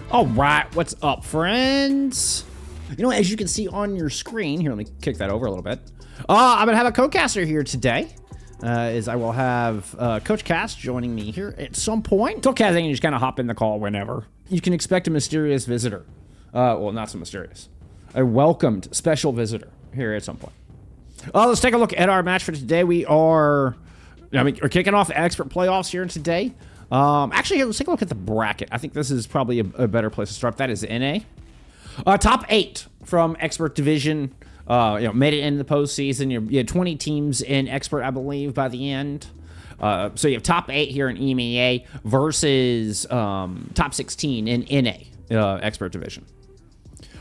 All right, what's up, friends? You know, as you can see on your screen, here, let me kick that over a little bit. I'm gonna have a co-caster here today, as I will have Coach Cass joining me here at some point. Coach Cass, you can just kind of hop in the call whenever. You can expect a mysterious visitor. Well, not so mysterious. A welcomed special visitor here at some point. Let's take a look at our match for today. We're kicking off expert playoffs here today. Actually, let's take a look at the bracket. I think this is probably a better place to start. That is NA. Top 8 from expert division. Made it into the postseason. You had 20 teams in expert, I believe, by the end. So you have top 8 here in EMEA versus top 16 in NA expert division.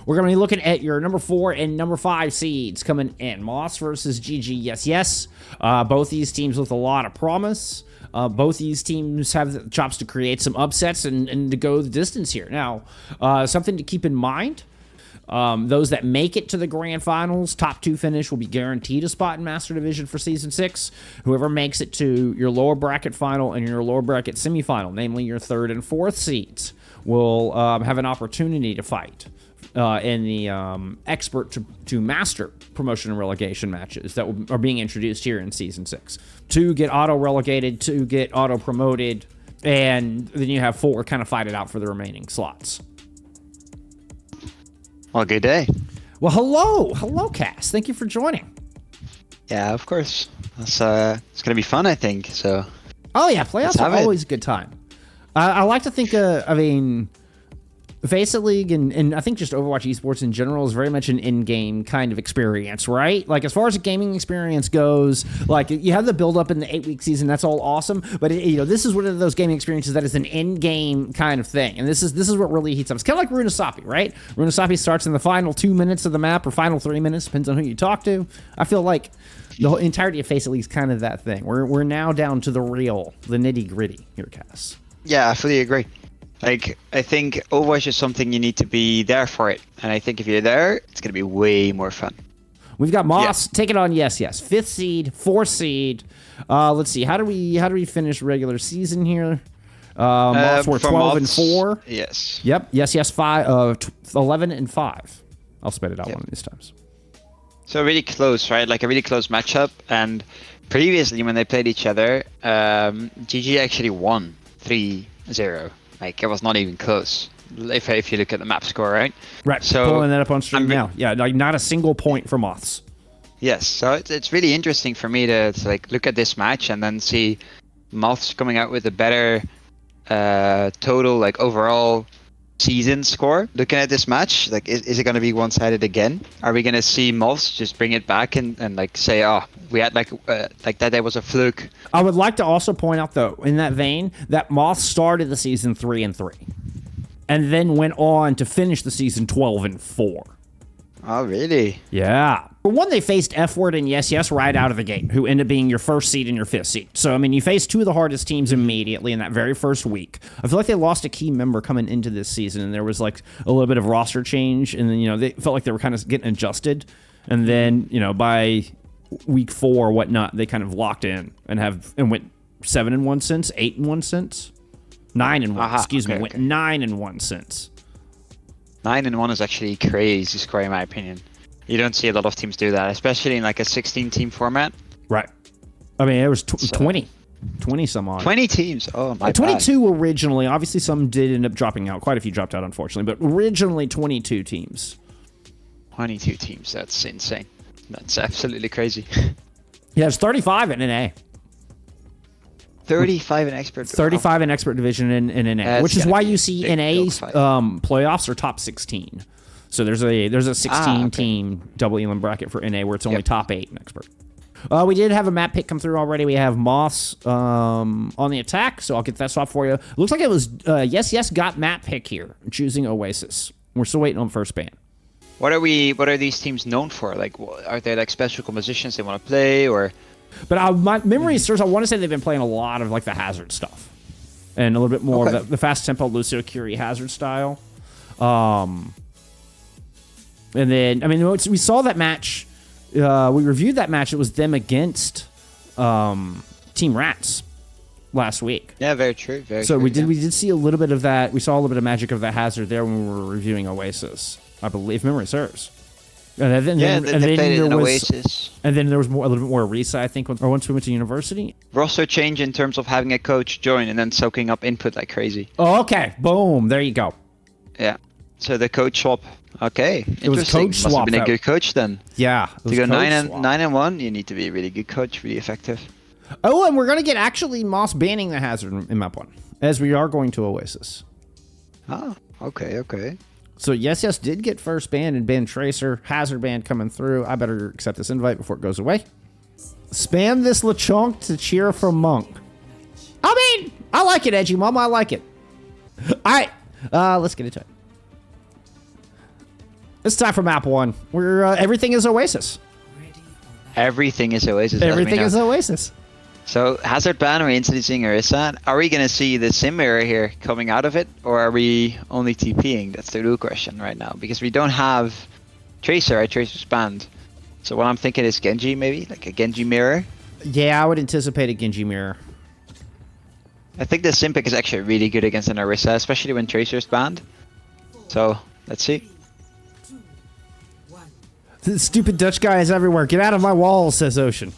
We're going to be looking at your number 4 and number 5 seeds coming in. Moths versus YesYes. Both these teams with a lot of promise. Both these teams have the chops to create some upsets and to go the distance here. Now, something to keep in mind, those that make it to the grand finals, top 2 finish will be guaranteed a spot in Master Division for Season 6. Whoever makes it to your lower bracket final and your lower bracket semifinal, namely your 3rd and 4th seeds, will have an opportunity to fight in the expert to master promotion and relegation matches that are being introduced here in Season 6. 2 get auto-relegated, 2 get auto-promoted, and then you have 4 kind of fight it out for the remaining slots. Well, good day. Well, hello, Cass. Thank you for joining. Yeah, of course. It's going to be fun, I think. So. Oh yeah, playoffs are always a good time. I like to think, FACEIT League and I think just Overwatch esports in general is very much an in-game kind of experience, right? Like, as far as a gaming experience goes, like, you have the build-up in the 8-week season, that's all awesome, but this is one of those gaming experiences that is an in-game kind of thing, and this is what really heats up. It's kind of like Runasapi, right? Runasapi starts in the final 2 minutes of the map, or final 3 minutes, depends on who you talk to. I feel like the whole entirety of FACEIT League is kind of that thing. We're now down to the nitty-gritty here, Cass. Yeah, I fully agree. Like, I think Overwatch is something you need to be there for it. And I think if you're there, it's going to be way more fun. We've got Moths taking on YesYes. 5th seed, 4th seed. Let's see. How do we finish regular season here? Moths were 12 and 4. Yes. Yep. YesYes 11 and 5. I'll spit it out one of these times. So really close, right? Like a really close matchup. And previously when they played each other, GG actually won 3-0. Like, it was not even close, if you look at the map score, right? Right, so pulling that up on stream now. Yeah, like, not a single point for Moths. Yes, so it's really interesting for me to like look at this match and then see Moths coming out with a better total, like, overall season score. Looking at this match, like, is it going to be one-sided again? Are we going to see Moths just bring it back and like say, oh, we had like that there was a fluke? I would like to also point out, though, in that vein, that Moths started the season 3-3, and then went on to finish the season 12 and 4. Oh, really? Yeah. For one, they faced F-Word and YesYes right out of the gate, who ended up being your 1st seed and your 5th seed. So, I mean, you faced 2 of the hardest teams immediately in that very first week. I feel like they lost a key member coming into this season, and there was, like, a little bit of roster change, and then, they felt like they were kind of getting adjusted. And then, by week 4 or whatnot, they kind of locked in and went 7-1 since, 8-1 since, 9-1. Went 9-1 since. 9-1 is actually crazy score in my opinion. You don't see a lot of teams do that, especially in like a 16-team format. Right. I mean, it was 20 some odd. 20 teams. Oh my 22 bad. Originally. Obviously, some did end up dropping out. Quite a few dropped out, unfortunately. But originally, 22 teams. 22 teams. That's insane. That's absolutely crazy. Yeah, it's 35 in NA. 35 in expert. 35 in expert division in NA, which is why you see NA's playoffs are top 16. So there's a 16 team double elim bracket for NA where it's only top 8 in expert. We did have a map pick come through already. We have Moths on the attack, so I'll get that swap for you. Looks like it was YesYes got map pick here, choosing Oasis. We're still waiting on first ban. What are these teams known for? Like, are they like special compositions they want to play, or? But my memory serves, I want to say they've been playing a lot of like the Hazard stuff, and a little bit more of the fast tempo Lucio Curie Hazard style. And then, I mean, we saw that match. We reviewed that match. It was them against Team Rats last week. Yeah, very true. Very so true, we yeah. did see a little bit of that. We saw a little bit of magic of the hazard there when we were reviewing Oasis, I believe, if memory serves. And then, Yeah, they played it in Oasis. And then there was a little bit more reset, I think, or once we went to university. Roster change in terms of having a coach join and then soaking up input like crazy. Oh, okay. Boom. There you go. Yeah. So the coach swap. Okay. It was Interesting. coach Must swap. have been a good coach then. Yeah. To go 9-1, you need to be a really good coach, really effective. Oh, and we're going to get actually Moths banning the hazard in map 1, as we are going to Oasis. Oh, okay, okay. So YesYes did get first ban and ban Tracer. Hazard ban coming through. I better accept this invite before it goes away. Spam this Lechonk to cheer for Monk. I mean, I like it, Edgy Mom. I like it. All right, let's get into it. It's time for map 1. Where everything is Oasis. Everything is Oasis. Everything is Oasis. So hazard ban, are we introducing Orisa? Are we going to see the sim mirror here coming out of it, or are we only TPing? That's the real question right now, because we don't have Tracer. Right? Tracer's banned. So what I'm thinking is Genji, maybe like a Genji mirror. Yeah, I would anticipate a Genji mirror. I think the sim pick is actually really good against an Orisa, especially when Tracer's banned. So let's see. The stupid Dutch guy is everywhere. Get out of my walls, says Ocean.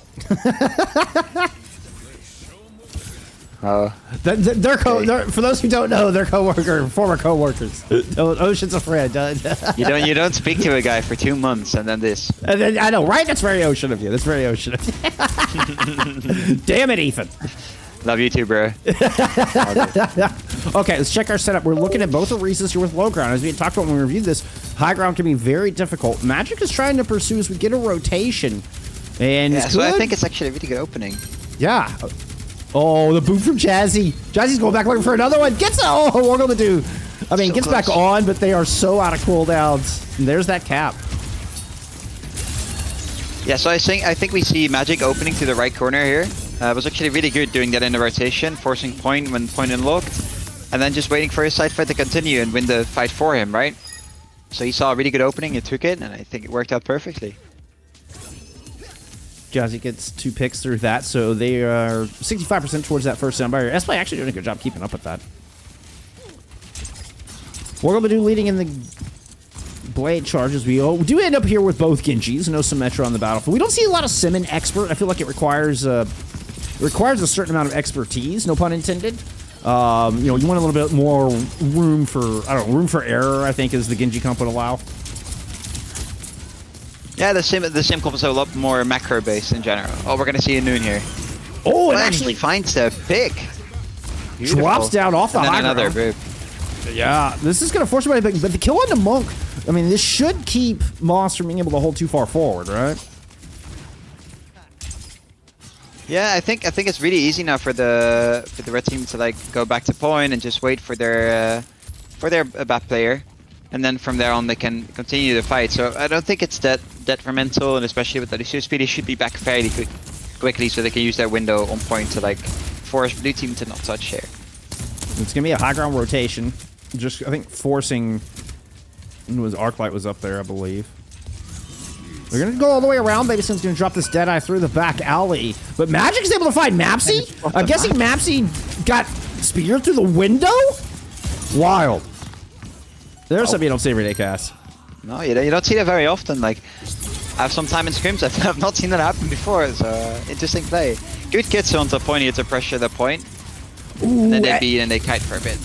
They're for those who don't know, they're former co-workers. Ocean's a friend. You don't speak to a guy for 2 months and then this. And then, I know, right? That's very Ocean of you. That's very Ocean of you. Damn it, Ethan. Love you too, bro. Okay, let's check our setup. We're looking at both Oasis here with low ground. As we had talked about when we reviewed this, high ground can be very difficult. Magic is trying to pursue as we get a rotation. And yeah, so I think it's actually a really good opening. Yeah. Oh, the boot from Jazzy. Jazzy's going back looking for another one. Gets we're going to do. I mean, so gets close. Back on, but they are so out of cooldowns. And there's that cap. Yeah, so I think we see Magic opening to the right corner here. It was actually really good doing that in the rotation, forcing point when point unlocked, and then just waiting for his side fight to continue and win the fight for him, right? So he saw a really good opening, he took it, and I think it worked out perfectly. Jazzy gets 2 picks through that, so they are 65% towards that first sound barrier. S-Play actually doing a good job keeping up with that. We're going to do leading in the blade charges. We do end up here with both Genjis, no Symmetra on the battlefield. We don't see a lot of Simon expert. I feel like it requires a certain amount of expertise, no pun intended. You know, you want a little bit more room for, room for error, I think, as the Genji comp would allow. Yeah, the sim comp is a lot more macro based in general. Oh, we're gonna see a Noon here. Oh, and actually finds the pick. Beautiful. Drops down off the high ground. Another yeah, this is gonna force him to, but the kill on the Monk. I mean, this should keep Moths from being able to hold too far forward, right? Yeah, I think it's really easy now for the red team to like go back to point and just wait for their bat player, and then from there on they can continue the fight. So I don't think it's that detrimental, and especially with the Lucio speed, they should be back fairly quickly so they can use their window on point to like force blue team to not touch here. It's gonna be a high ground rotation, just I think forcing. Arclight was up there, I believe. They're gonna go all the way around. Babyson's gonna drop this Deadeye through the back alley. But Magic's able to find Mapsy? I'm guessing Mapsy got speared through the window? Wild. There's something you don't see every day, Cass. No, you don't see that very often. Like, I have some time in scrims, I've not seen that happen before, so interesting play. Good kits on the point here to pressure the point. Ooh, and then they beat and they kite for a bit.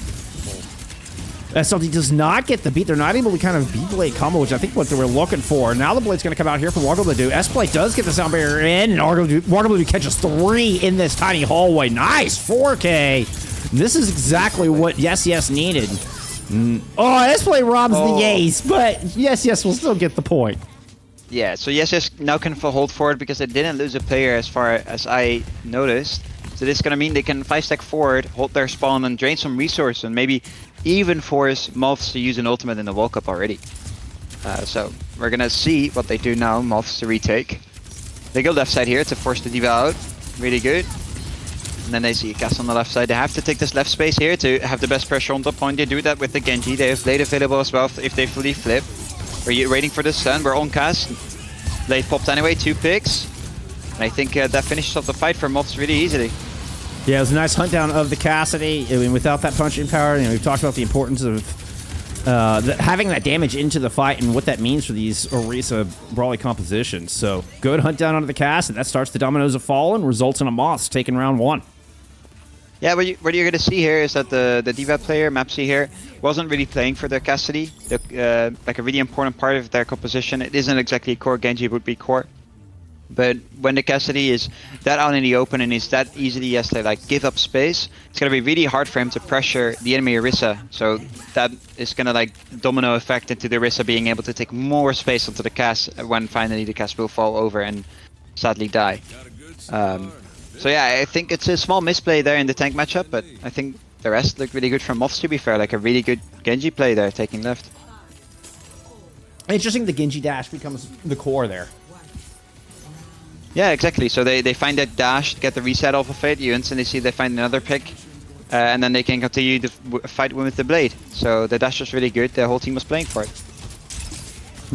SLD does not get the beat. They're not able to kind of B-Blade combo, which I think what they were looking for. Now the Blade's going to come out here for Wargo to do. S-Play does get the sound barrier in, and Wargo catches 3 in this tiny hallway. Nice, 4K. This is exactly what YesYes needed. Oh, S-Play robs the ace, but YesYes will still get the point. Yeah, so YesYes now can hold forward because they didn't lose a player as far as I noticed. So this is going to mean they can 5-stack forward, hold their spawn, and drain some resources, and maybe even force Moths to use an ultimate in the World Cup already. So we're going to see what they do now, Moths to retake. They go left side here to force the D.Va out. Really good. And then they see a cast on the left side. They have to take this left space here to have the best pressure on the point. They do that with the Genji. They have Blade available as well if they fully flip. We're waiting for the stun. We're on cast. Blade popped anyway, 2 picks. And I think that finishes off the fight for Moths really easily. Yeah, it was a nice hunt down of the Cassidy. I mean, without that punching power, we've talked about the importance of having that damage into the fight and what that means for these Orisa brawly compositions. So, good hunt down onto the Cassidy. That starts the dominoes of fall and results in a Moths taking round 1. Yeah, what you're going to see here is that the D.Va player, Mapsy here, wasn't really playing for their Cassidy. Like a really important part of their composition. It isn't exactly core, Genji would be core. But when the Cassidy is that out in the open and is that easily as they like give up space, it's gonna be really hard for him to pressure the enemy Orisa. So that is gonna like domino effect into the Orisa being able to take more space onto the Cass when finally the Cass will fall over and sadly die. So yeah, I think it's a small misplay there in the tank matchup, but I think the rest look really good from Moths, to be fair. Like a really good Genji play there, taking left. Interesting, the Genji dash becomes the core there. Yeah, exactly. So they find that dash, get the reset off of it, you instantly see they find another pick, and then they can continue the fight with the blade. So the dash was really good, the whole team was playing for it.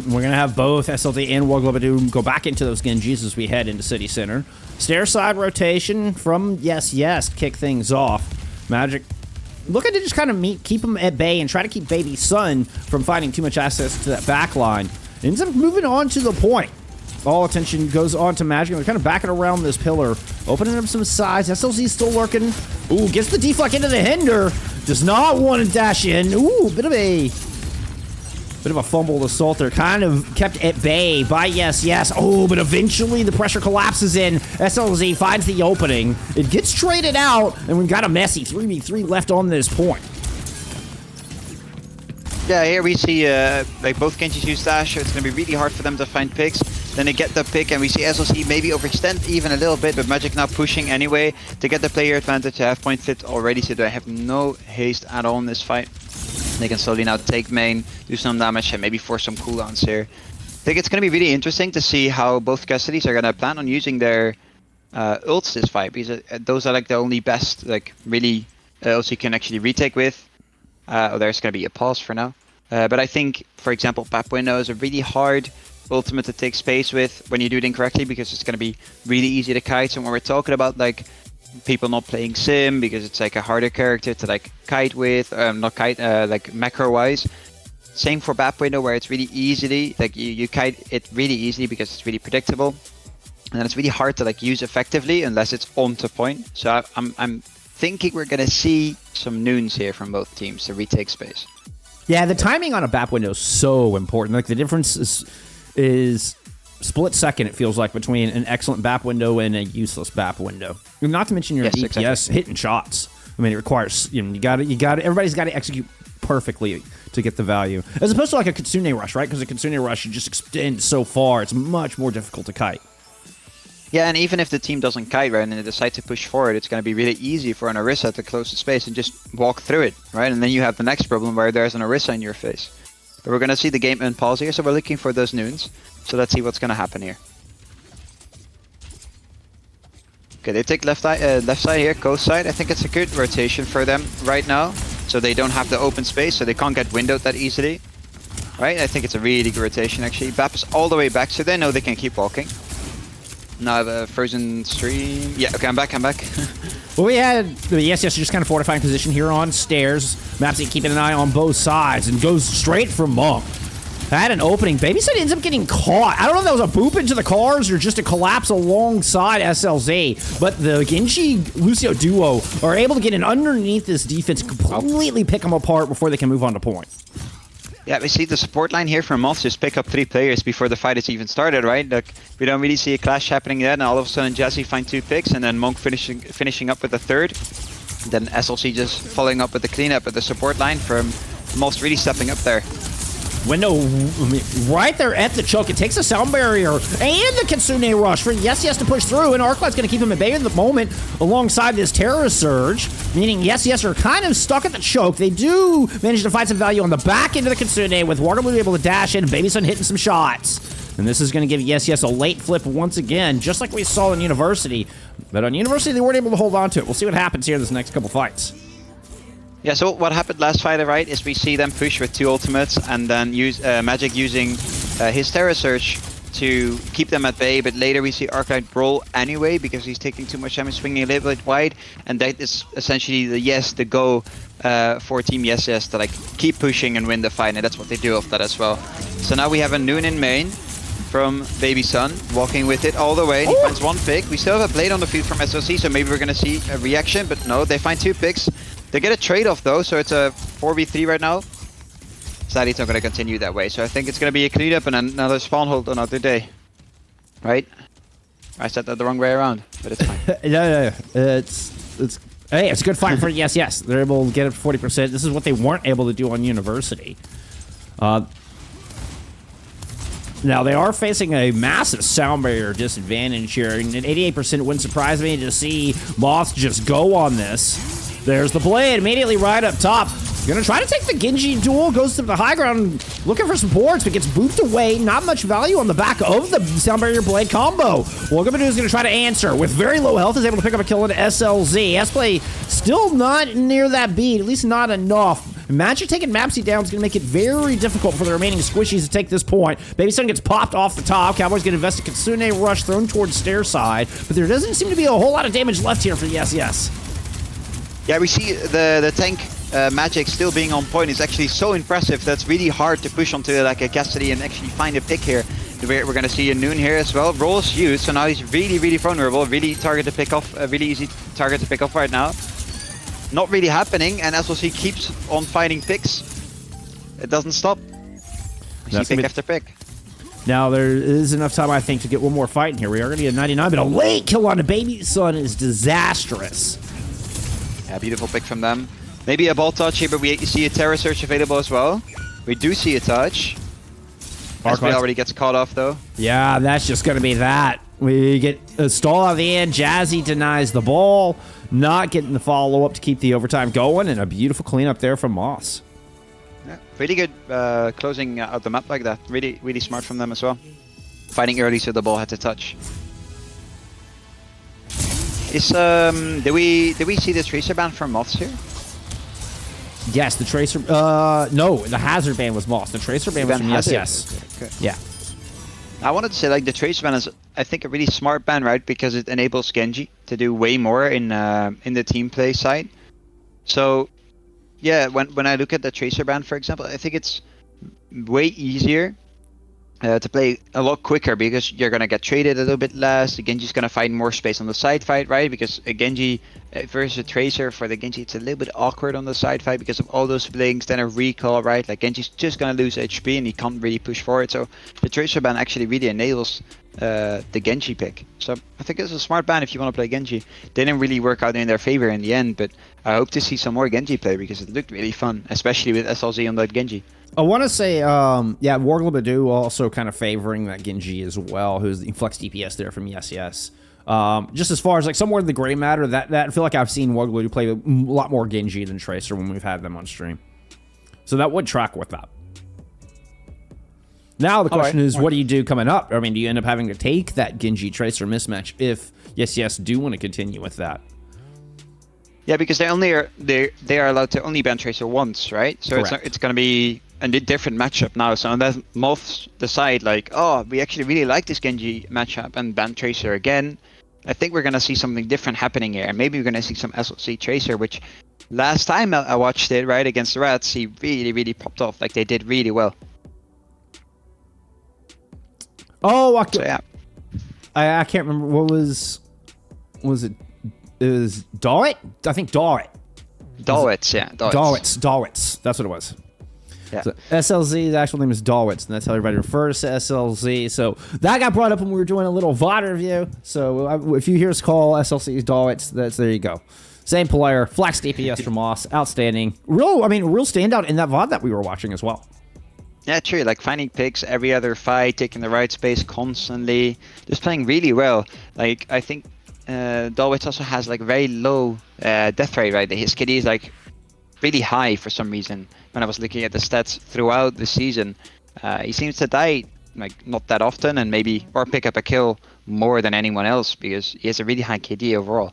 We're going to have both SLD and Warglobadoo go back into those Genjis as we head into City Center. Stair side rotation from YesYes to kick things off. Magic looking to just kind of keep him at bay and try to keep Baby Sun from finding too much access to that back line. Ends up moving on to the point. All attention goes on to Magic. They're kind of backing around this pillar, opening up some size. SLZ still lurking. Ooh, gets the deflect into the hinder. Does not want to dash in. Ooh, bit of a fumbled assault there. Kind of kept at bay by YesYes. Oh, but eventually the pressure collapses in. SLZ finds the opening. It gets traded out, and we've got a messy 3v3 left on this point. Yeah, here we see like both Genjis use dash. It's going to be really hard for them to find picks. Then they get the pick, and we see SLC maybe overextend even a little bit, but Magic now pushing anyway to get the player advantage. They have point fit already, so they have no haste at all in this fight. They can slowly now take main, do some damage, and maybe force some cooldowns here. I think it's going to be really interesting to see how both Cassidys are going to plan on using their ults this fight, because those are like the only best, like really ults you can actually retake with. There's going to be a pause for now. But I think, for example, Pap Window is a really hard ultimate to take space with when you do it incorrectly, because it's going to be really easy to kite. So when we're talking about like people not playing Sim because it's like a harder character to like kite with, not kite, like macro wise. Same for Pap Window, where it's really easily, like you kite it really easily because it's really predictable. And then it's really hard to like use effectively unless it's on to point. So I'm thinking we're going to see some noons here from both teams to retake space. Yeah, the timing on a BAP window is so important. Like the difference is split second, it feels like, between an excellent BAP window and a useless BAP window. Not to mention your DPS exactly. Hitting shots. I mean, it requires, everybody's got to execute perfectly to get the value. As opposed to like a Kitsune Rush, right? Because a Kitsune Rush, you just extend so far, it's much more difficult to kite. Yeah, and even if the team doesn't kite, right, and they decide to push forward, it's going to be really easy for an Orisa to close the space and just walk through it, right? And then you have the next problem where there's an Orisa in your face. But we're going to see the game unpause here, so we're looking for those noons. So let's see what's going to happen here. Okay, they take left side here, coast side. I think it's a good rotation for them right now. So they don't have the open space, so they can't get windowed that easily. Right, I think it's a really good rotation actually. BAP is all the way back, so they know they can keep walking. Now I have a frozen stream. Yeah, okay, I'm back. Well, we had YesYes just kind of fortifying position here on stairs. Mapsy keeping an eye on both sides and goes straight for Monk. Had an opening. Babysit ends up getting caught. I don't know if that was a boop into the cars or just a collapse alongside SLZ, but the Genji-Lucio duo are able to get in underneath this defense, completely pick them apart before they can move on to point. Yeah, we see the support line here from Moths just pick up 3 players before the fight has even started, right? Like, we don't really see a clash happening yet, and all of a sudden Jazzy find 2 picks, and then Monk finishing up with the 3rd. Then SLC just following up with the cleanup at the support line from Moths really stepping up there. Window right there at the choke. It takes a sound barrier and the Kitsune Rush for YesYes to push through, and Arclight's going to keep him at bay at the moment alongside this Terror Surge, meaning YesYes are kind of stuck at the choke. They do manage to find some value on the back end of the Kitsune, with Wargamblue able to dash in, Babyson hitting some shots. And this is going to give YesYes a late flip once again, just like we saw in University. But on University, they weren't able to hold on to it. We'll see what happens here in this next couple fights. Yeah, so what happened last fight, right, is we see them push with 2 ultimates and then use Magic using his Terror Surge to keep them at bay, but later we see Arclight roll anyway because he's taking too much damage, swinging a little bit wide, and that is essentially the go for Team YesYes to like keep pushing and win the fight, and that's what they do off that as well. So now we have a Noon in main from Baby Sun, walking with it all the way, and he finds one pick. We still have a blade on the field from SLC, so maybe we're gonna see a reaction, but no, they find 2 picks. They get a trade-off though, so it's a 4v3 right now. Sadly, it's not going to continue that way, so I think it's going to be a cleanup and another spawn hold another day. Right? I said that the wrong way around, but it's fine. Yeah. Hey, it's a good fight for YesYes. They're able to get it 40%. This is what they weren't able to do on University. Now, they are facing a massive sound barrier disadvantage here, and an 88% wouldn't surprise me to see Moths just go on this. There's the blade, immediately right up top. Gonna try to take the Genji duel, goes to the high ground, looking for some boards, but gets booped away. Not much value on the back of the Sound Barrier Blade combo. What Gabadoo is gonna try to answer. With very low health, is able to pick up a kill into SLZ. S-Play still not near that beat, at least not enough. Magic taking Mapsy down is gonna make it very difficult for the remaining squishies to take this point. Baby Sun gets popped off the top. Cowboys get invested. Kitsune rush thrown towards stair side, but there doesn't seem to be a whole lot of damage left here for YesYes. Yeah, we see the tank Magic still being on point is actually so impressive. That's really hard to push onto like a Cassidy and actually find a pick here. We're going to see a Noon here as well. Rolls used, so now he's really vulnerable. Really target to pick off. Really easy target to pick off right now. Not really happening, and SLC keeps on finding picks. It doesn't stop. We see pick after pick. Now, there is enough time, I think, to get one more fight in here. We are going to be at 99, but a late kill on the Baby Sun is disastrous. Yeah, beautiful pick from them. Maybe a ball touch here, but we see a Terror Search available as well. We do see a touch. Arclight already gets caught off, though. Yeah, that's just going to be that. We get a stall at the end. Jazzy denies the ball. Not getting the follow-up to keep the overtime going, and a beautiful cleanup there from Moths. Yeah, really good closing out the map like that. Really smart from them as well. Fighting early so the ball had to touch. Is did we see the Tracer ban from Moths here? Yes, the Tracer. No, the Hazard ban was Moths. The Tracer ban was from YesYes. Okay. Yeah. I wanted to say like the Tracer ban is, I think, a really smart ban, right? Because it enables Genji to do way more in the team play side. So, yeah, when I look at the Tracer ban, for example, I think it's way easier to play a lot quicker because you're gonna get traded a little bit less. The Genji's gonna find more space on the side fight, right? Because a Genji versus a Tracer, for the Genji, it's a little bit awkward on the side fight because of all those blinks, then a recall, right? Like Genji's just gonna lose HP and he can't really push forward. So the Tracer ban actually really enables the Genji pick. So I think it's a smart ban if you want to play Genji. They didn't really work out in their favor in the end, but I hope to see some more Genji play because it looked really fun, especially with SLZ on that Genji. I want to say, yeah, Warglabadoo also kind of favoring that Genji as well, who's the flex DPS there from YesYes. Just as far as like somewhere in the gray matter, that I feel like I've seen Warglabadoo play a lot more Genji than Tracer when we've had them on stream. So that would track with that. Now the question is, what do you do coming up? I mean, do you end up having to take that Genji Tracer mismatch if YesYes do want to continue with that? Yeah, because they are allowed to only ban Tracer once, right? So it's going to be a different matchup now. So unless Moths decide like, oh, we actually really like this Genji matchup and ban Tracer again, I think we're going to see something different happening here. And maybe we're going to see some SLC Tracer, which last time I watched it, right, against the Rats, he really popped off. Like, they did really well. Oh, so, yeah. I can't remember. What was it? It was Dawit? I think Dawit. Dawits, yeah. Dawits. That's what it was. Yeah. So SLZ, the actual name is Dawits, and that's how everybody refers to SLZ. So that got brought up when we were doing a little VOD review. So if you hear us call SLC Dawits, there you go. Same player, flex DPS from Moss, outstanding. Real standout in that VOD that we were watching as well. Yeah, true. Like finding picks every other fight, taking the right space constantly, just playing really well. Like I think Dawits also has like very low death rate, right? His KD is like really high for some reason. When I was looking at the stats throughout the season, he seems to die like not that often, and or pick up a kill more than anyone else because he has a really high KD overall.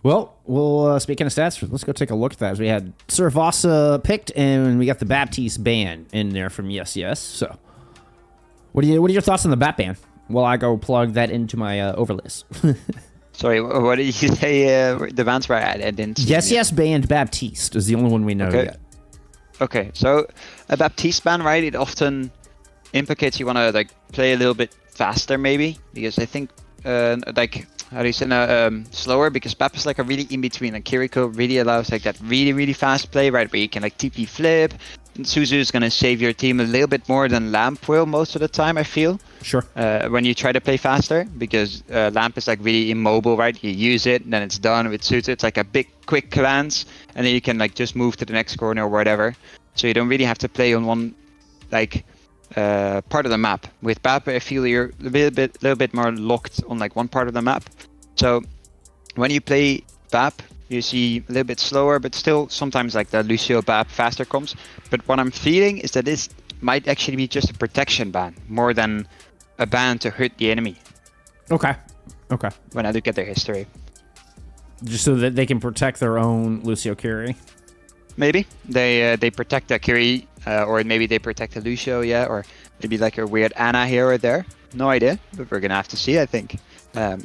Well, speaking of stats, let's go take a look at that. As we had Suravasa picked, and we got the Baptiste ban in there from YesYes. So What are your thoughts on the Batman? Well, I go plug that into my overlays. Sorry, what did you say? The bands were I didn't see YesYes band Baptiste is the only one we know yet. Okay, so a Baptiste ban, right? It often implicates you want to like play a little bit faster, maybe, because I think like how do you say slower, because Bap is like a really in between. Like Kiriko really allows like that really fast play, right, where you can like TP flip. And Suzu is gonna save your team a little bit more than Lamp will most of the time, I feel. Sure. When you try to play faster, because Lamp is like really immobile, right? You use it, and then it's done. With Suzu, it's like a big, quick glance, and then you can like just move to the next corner or whatever. So you don't really have to play on one like part of the map. With Bap, I feel you're a little bit more locked on like one part of the map. So when you play Bap, you see a little bit slower, but still sometimes like the Lucio Bap faster comps. But what I'm feeling is that this might actually be just a protection ban more than a ban to hurt the enemy. Okay. When I look at their history. Just so that they can protect their own Lucio Curie? Maybe. They protect the Curie, or maybe they protect the Lucio, yeah, or maybe like a weird Ana here or there. No idea, but we're gonna have to see, I think. Yeah.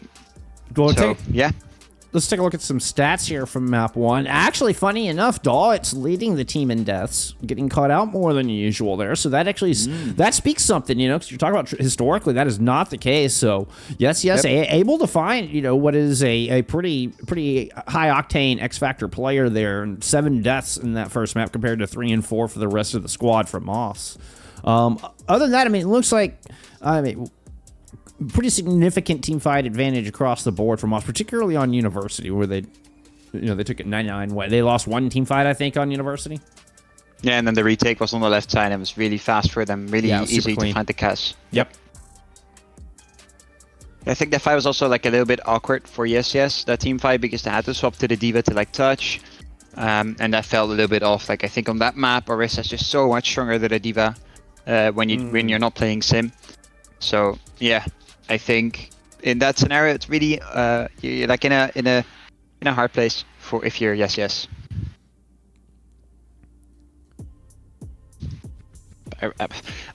Let's take a look at some stats here from map 1. Actually, funny enough, it's leading the team in deaths, getting caught out more than usual there. So that actually that speaks something, because you're talking about historically, that is not the case. So YesYes, able to find, what is a pretty high octane X Factor player there, and 7 deaths in that first map compared to 3 and 4 for the rest of the squad from Moths. Other than that, it looks like, pretty significant team fight advantage across the board from us, particularly on University, where they took it 9-9. They lost 1 team fight, I think, on University. Yeah, and then the retake was on the left side and it was really fast for them, really easy to find the cash. Yep. I think that fight was also like a little bit awkward for YesYes, that team fight, because they had to swap to the D.Va to like touch, and that felt a little bit off. Like I think on that map, Orisa is just so much stronger than the D.Va when you're not playing Sim. So yeah. I think in that scenario, it's really you're like in a hard place for if you're YesYes.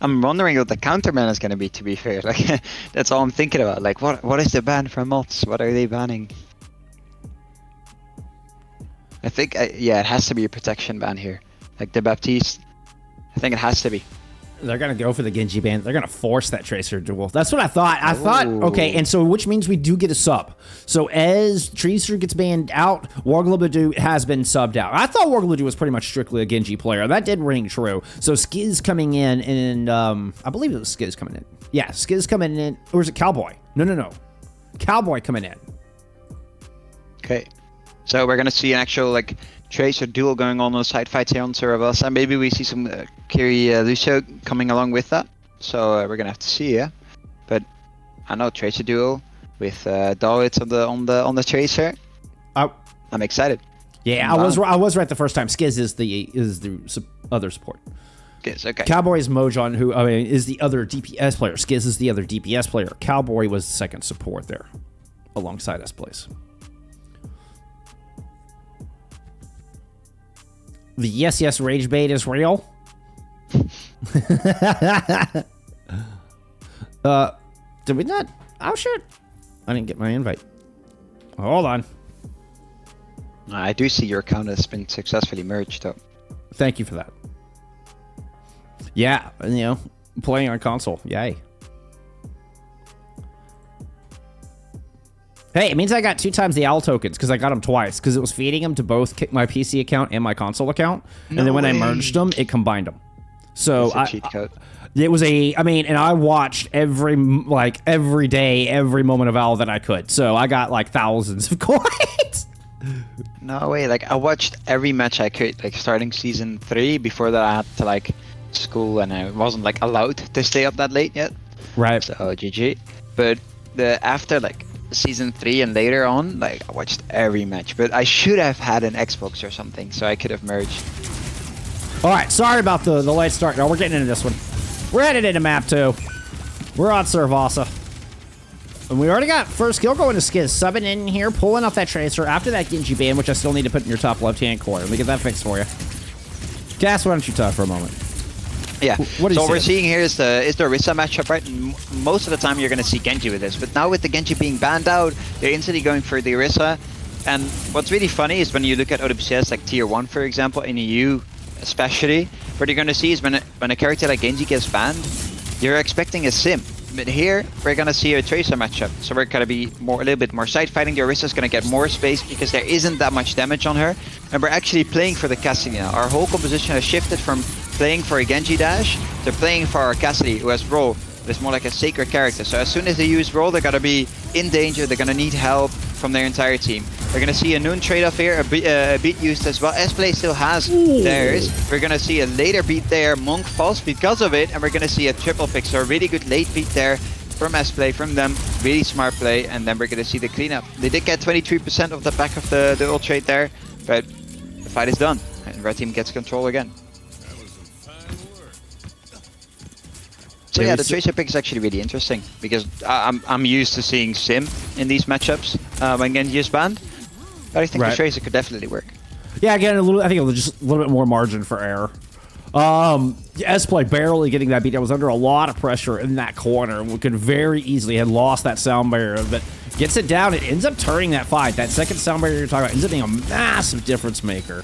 I'm wondering what the counterman is going to be. To be fair, like that's all I'm thinking about. Like what is the ban from Moths? What are they banning? I think it has to be a protection ban here. Like the Baptiste, I think it has to be. They're going to go for the Genji ban. They're going to force that Tracer duel. That's what I thought. I thought, okay, and so which means we do get a sub. So as Tracer gets banned out, Warglabadu has been subbed out. I thought Warglabadu was pretty much strictly a Genji player. That did ring true. So Skiz coming in, and I believe it was Skiz coming in. Yeah, Skiz coming in. Or is it Cowboy? No. Cowboy coming in. Okay. So we're going to see an actual, like, Tracer duel going on the side fights here on Suravasa. Maybe we see some Kiri Lucio coming along with that. So we're gonna have to see, yeah. But I know Tracer duel with Dawits on the Tracer. I'm excited. Yeah, I was right the first time. Skiz is the other support. Skiz, okay. Cowboy is Mojon, who is the other DPS player. Skiz is the other DPS player. Cowboy was the second support there, alongside us, please. The YesYes rage bait is real. Did we not? Oh shit! I didn't get my invite. Hold on. I do see your account has been successfully merged, though. Thank you for that. Yeah, playing on console. Yay. Hey, it means I got 2 times the owl tokens because I got them twice because it was feeding them to both my PC account and my console account. And then when I merged them, it combined them. So cheat code. It was and I watched every day, every moment of owl that I could. So I got like thousands of coins. No way. Like I watched every match I could, like starting season 3. Before that, I had to like school and I wasn't like allowed to stay up that late yet. Right. So GG. But after like season 3 and later on, like I watched every match, but I should have had an Xbox or something so I could have merged. All right, sorry about the late start. No, we're getting into this one. We're headed into map 2. We're on Suravasa. And we already got first kill going to Skiz, subbing in here, pulling off that Tracer after that Genji ban, which I still need to put in your top left-hand corner. Let me get that fixed for you. Cass, why don't you talk for a moment? Yeah. What do you so what we're see? seeing here is the Orisa matchup, right? Most of the time you're going to see Genji with this, but now with the Genji being banned out, they're instantly going for the Orisa. And what's really funny is when you look at OWCS like tier 1, for example, in EU especially, what you're going to see is when a character like Genji gets banned, you're expecting a sim. But here, we're going to see a Tracer matchup. So we're going to be a little bit more side fighting. The Orisa's going to get more space because there isn't that much damage on her. And we're actually playing for the Cassidy now. Our whole composition has shifted from playing for a Genji dash to playing for our Cassidy, who has roll. It's more like a sacred character. So as soon as they use roll, they're going to be in danger. They're going to need help from their entire team. We're going to see a Noon trade-off here, a beat used as well. S-Play still has theirs. We're going to see a later beat there. Monk falls because of it. And we're going to see a triple pick. So a really good late beat there from S-Play, from them. Really smart play. And then we're going to see the cleanup. They did get 23% of the back of the ult trade there. But the fight is done. And Red Team gets control again. So yeah, the Tracer pick is actually really interesting because I'm used to seeing Sim in these matchups when Genji is banned, but I think the Tracer could definitely work. Yeah, again, I think it was just a little bit more margin for error. S-Play barely getting that beat. That was under a lot of pressure in that corner and could very easily have lost that sound barrier, but gets it down. It ends up turning that fight. That second sound barrier you're talking about ends up being a massive difference maker.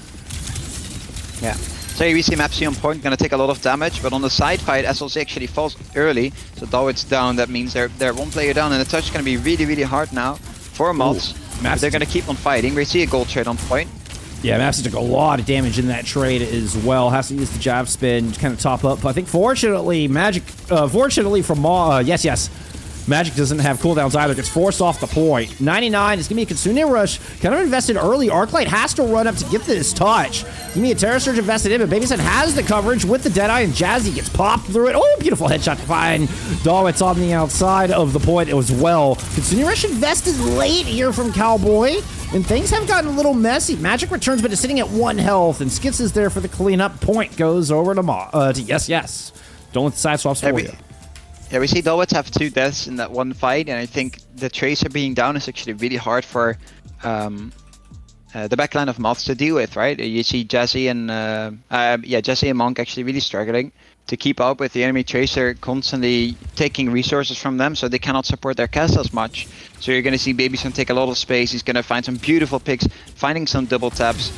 Yeah. So we see Mapsy on point, gonna take a lot of damage, but on the side fight, SLC actually falls early, so though it's down, that means they're one player down, and the touch is gonna be really, really hard now for Moths. They're gonna keep on fighting. We see a gold trade on point. Yeah, Mapsy took a lot of damage in that trade as well. Has to use the jab spin to kind of top up. But I think fortunately, fortunately for YesYes, Magic doesn't have cooldowns either. Gets forced off the point. 99 is going to be a Kitsune Rush. Kind of invested early. Arclight has to run up to get this touch. Give me a Terror Surge invested in, but Babyson has the coverage with the Deadeye, and Jazzy gets popped through it. Oh, beautiful headshot to find Dawit's on the outside of the point as well. Kitsune Rush invested late here from Cowboy, and things have gotten a little messy. Magic returns, but is sitting at 1 health, and Skits is there for the cleanup. Point goes over to YesYes. Don't let the side swaps for you. Yeah, we see Dawit have 2 deaths in that one fight, and I think the Tracer being down is actually really hard for the backline of Moths to deal with, right? You see Jazzy and Jazzy and Monk actually really struggling to keep up with the enemy Tracer, constantly taking resources from them, so they cannot support their castles much. So you're going to see Babyson take a lot of space. He's going to find some beautiful picks, finding some double taps.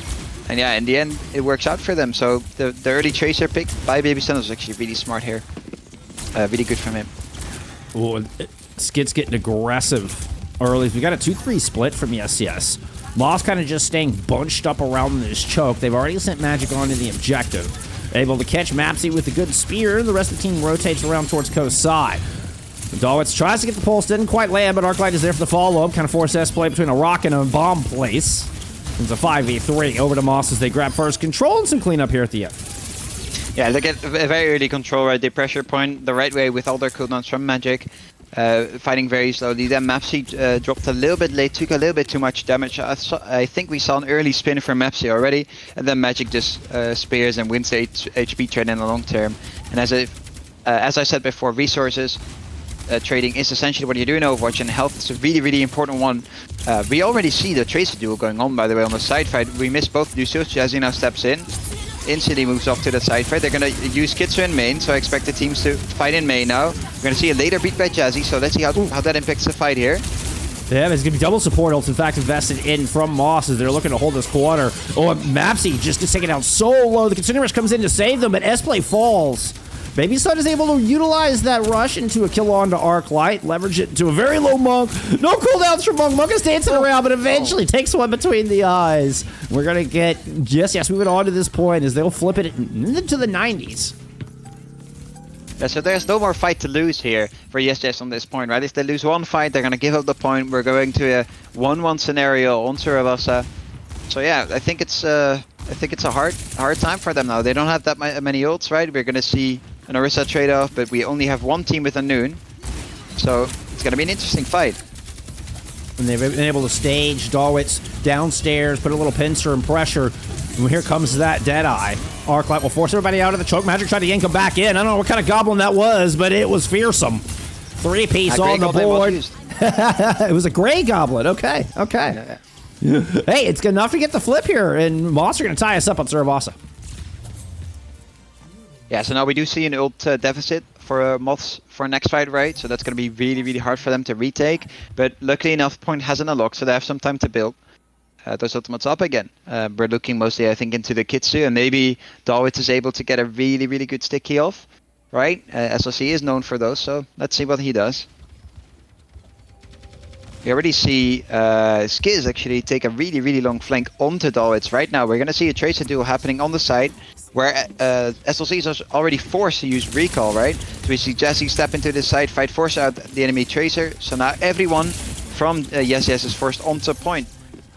And yeah, in the end, it works out for them. So the early Tracer pick by Babyson was actually really smart here. Really good from him. Ooh, Skid's getting aggressive early. We got a 2-3 split from YesYes. Moss kind of just staying bunched up around this choke. They've already sent Magic onto the objective. Able to catch Mapsy with a good spear. The rest of the team rotates around towards Coast side. Dawitz tries to get the pulse, didn't quite land, but Arclight is there for the follow-up. Kind of force S-play between a rock and a bomb place. It's a 5v3 over to Moss as they grab first control and some cleanup here at the end. Yeah, they get a very early control, right? They pressure point the right way with all their cooldowns from Magic. Fighting very slowly. Then Mapsy dropped a little bit late, took a little bit too much damage. I think we saw an early spin from Mapsy already. And then Magic just spears and wins the HP trade in the long term. And as I said before, resources trading is essentially what you do in Overwatch, and health is a really, really important one. We already see the Tracer duel going on, by the way, on the side fight. We missed both Lucius. Jazzy now steps in. Instantly moves off to the side fight. They're going to use Kitsu in main, so I expect the teams to fight in main now. We're going to see a later beat by Jazzy, so let's see how that impacts the fight here. Yeah, there's going to be double support ults, in fact, invested in from Moss as they're looking to hold this corner. Oh, Mapsy just to take it down so low. The Kitsune Rush comes in to save them, but S-Play falls. Babyson is able to utilize that rush into a kill onto Arclight, leverage it to a very low Monk. No cooldowns from Monk. Monk is dancing around, but eventually takes one between the eyes. We're going to get YesYes moving on to this point as they'll flip it into the 90s. Yeah, so there's no more fight to lose here for YesYes on this point, right? If they lose one fight, they're going to give up the point. We're going to a 1-1 scenario on Suravasa. So yeah, I think it's a hard time for them now. They don't have that many ults, right? We're going to see an Orisa trade-off, but we only have one team with a Noon. So it's going to be an interesting fight. And they've been able to stage Dawitz downstairs, put a little pincer and pressure. And here comes that Deadeye. Arclight will force everybody out of the choke. Magic tried to yank him back in. I don't know what kind of goblin that was, but it was fearsome. 3-piece on the board. It was a gray goblin. Okay. Yeah. Hey, it's good enough to get the flip here, and Moss are going to tie us up on Suravasa. Yeah, so now we do see an ult deficit for Moths for next fight, right? So that's going to be really, really hard for them to retake. But luckily enough, Point hasn't unlocked, so they have some time to build those ultimates up again. We're looking mostly, I think, into the Kitsu, and maybe Dawit is able to get a really, really good sticky off, right? SLC is known for those, so let's see what he does. We already see Skiz actually take a really, really long flank onto Dawits right now. We're going to see a Tracer duel happening on the side, where SLC is already forced to use recall, right? So we see Jesse step into this side, fight, force out the enemy Tracer. So now everyone from YesYes is forced onto Point.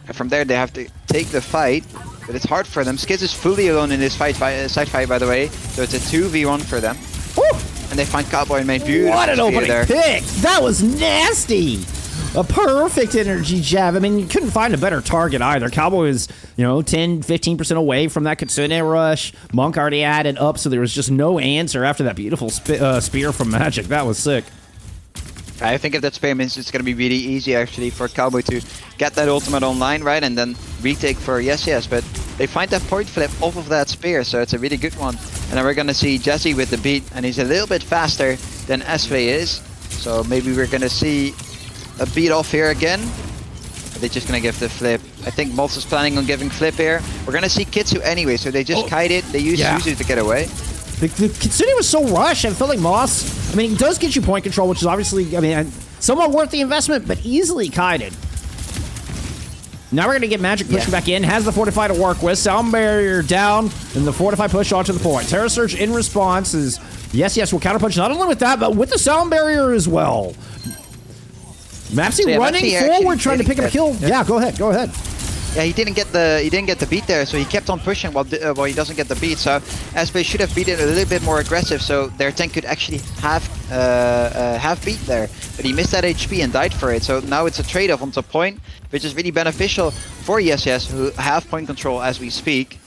And from there they have to take the fight, but it's hard for them. Skiz is fully alone in this side fight, by the way. So it's a 2v1 for them. Woo! And they find Cowboy and made beautiful What an opening there. pick! That was nasty! A perfect energy jab. I mean, you couldn't find a better target either. Cowboy was, 10-15% away from that Kitsune rush. Monk already had it up, so there was just no answer after that beautiful spear from Magic. That was sick. I think if that spear means it's going to be really easy actually for Cowboy to get that ultimate online, right, and then retake for YesYes, but they find that point flip off of that spear, so it's a really good one. And then we're going to see Jesse with the beat, and he's a little bit faster than SV is, so maybe we're going to see a beat off here again. They're just going to give the flip. I think Moths is planning on giving flip here. We're going to see Kitsu anyway, so they just kite it. They use Suzu to get away. The Kitsune was so rushed. I felt like Moths, he does get you point control, which is obviously, somewhat worth the investment, but easily kited. Now we're going to get Magic pushing back in. Has the Fortify to work with. Sound barrier down, and the Fortify push onto the point. Terra Surge in response is YesYes will counterpunch not only with that, but with the Sound barrier as well. Mapsy running forward, trying to pick up a kill. Yeah, go ahead. Yeah, he didn't get the beat there, so he kept on pushing while he doesn't get the beat. So SB should have beaten a little bit more aggressive, so their tank could actually have beat there. But he missed that HP and died for it. So now it's a trade-off onto Point, which is really beneficial for YesYes, who have point control as we speak,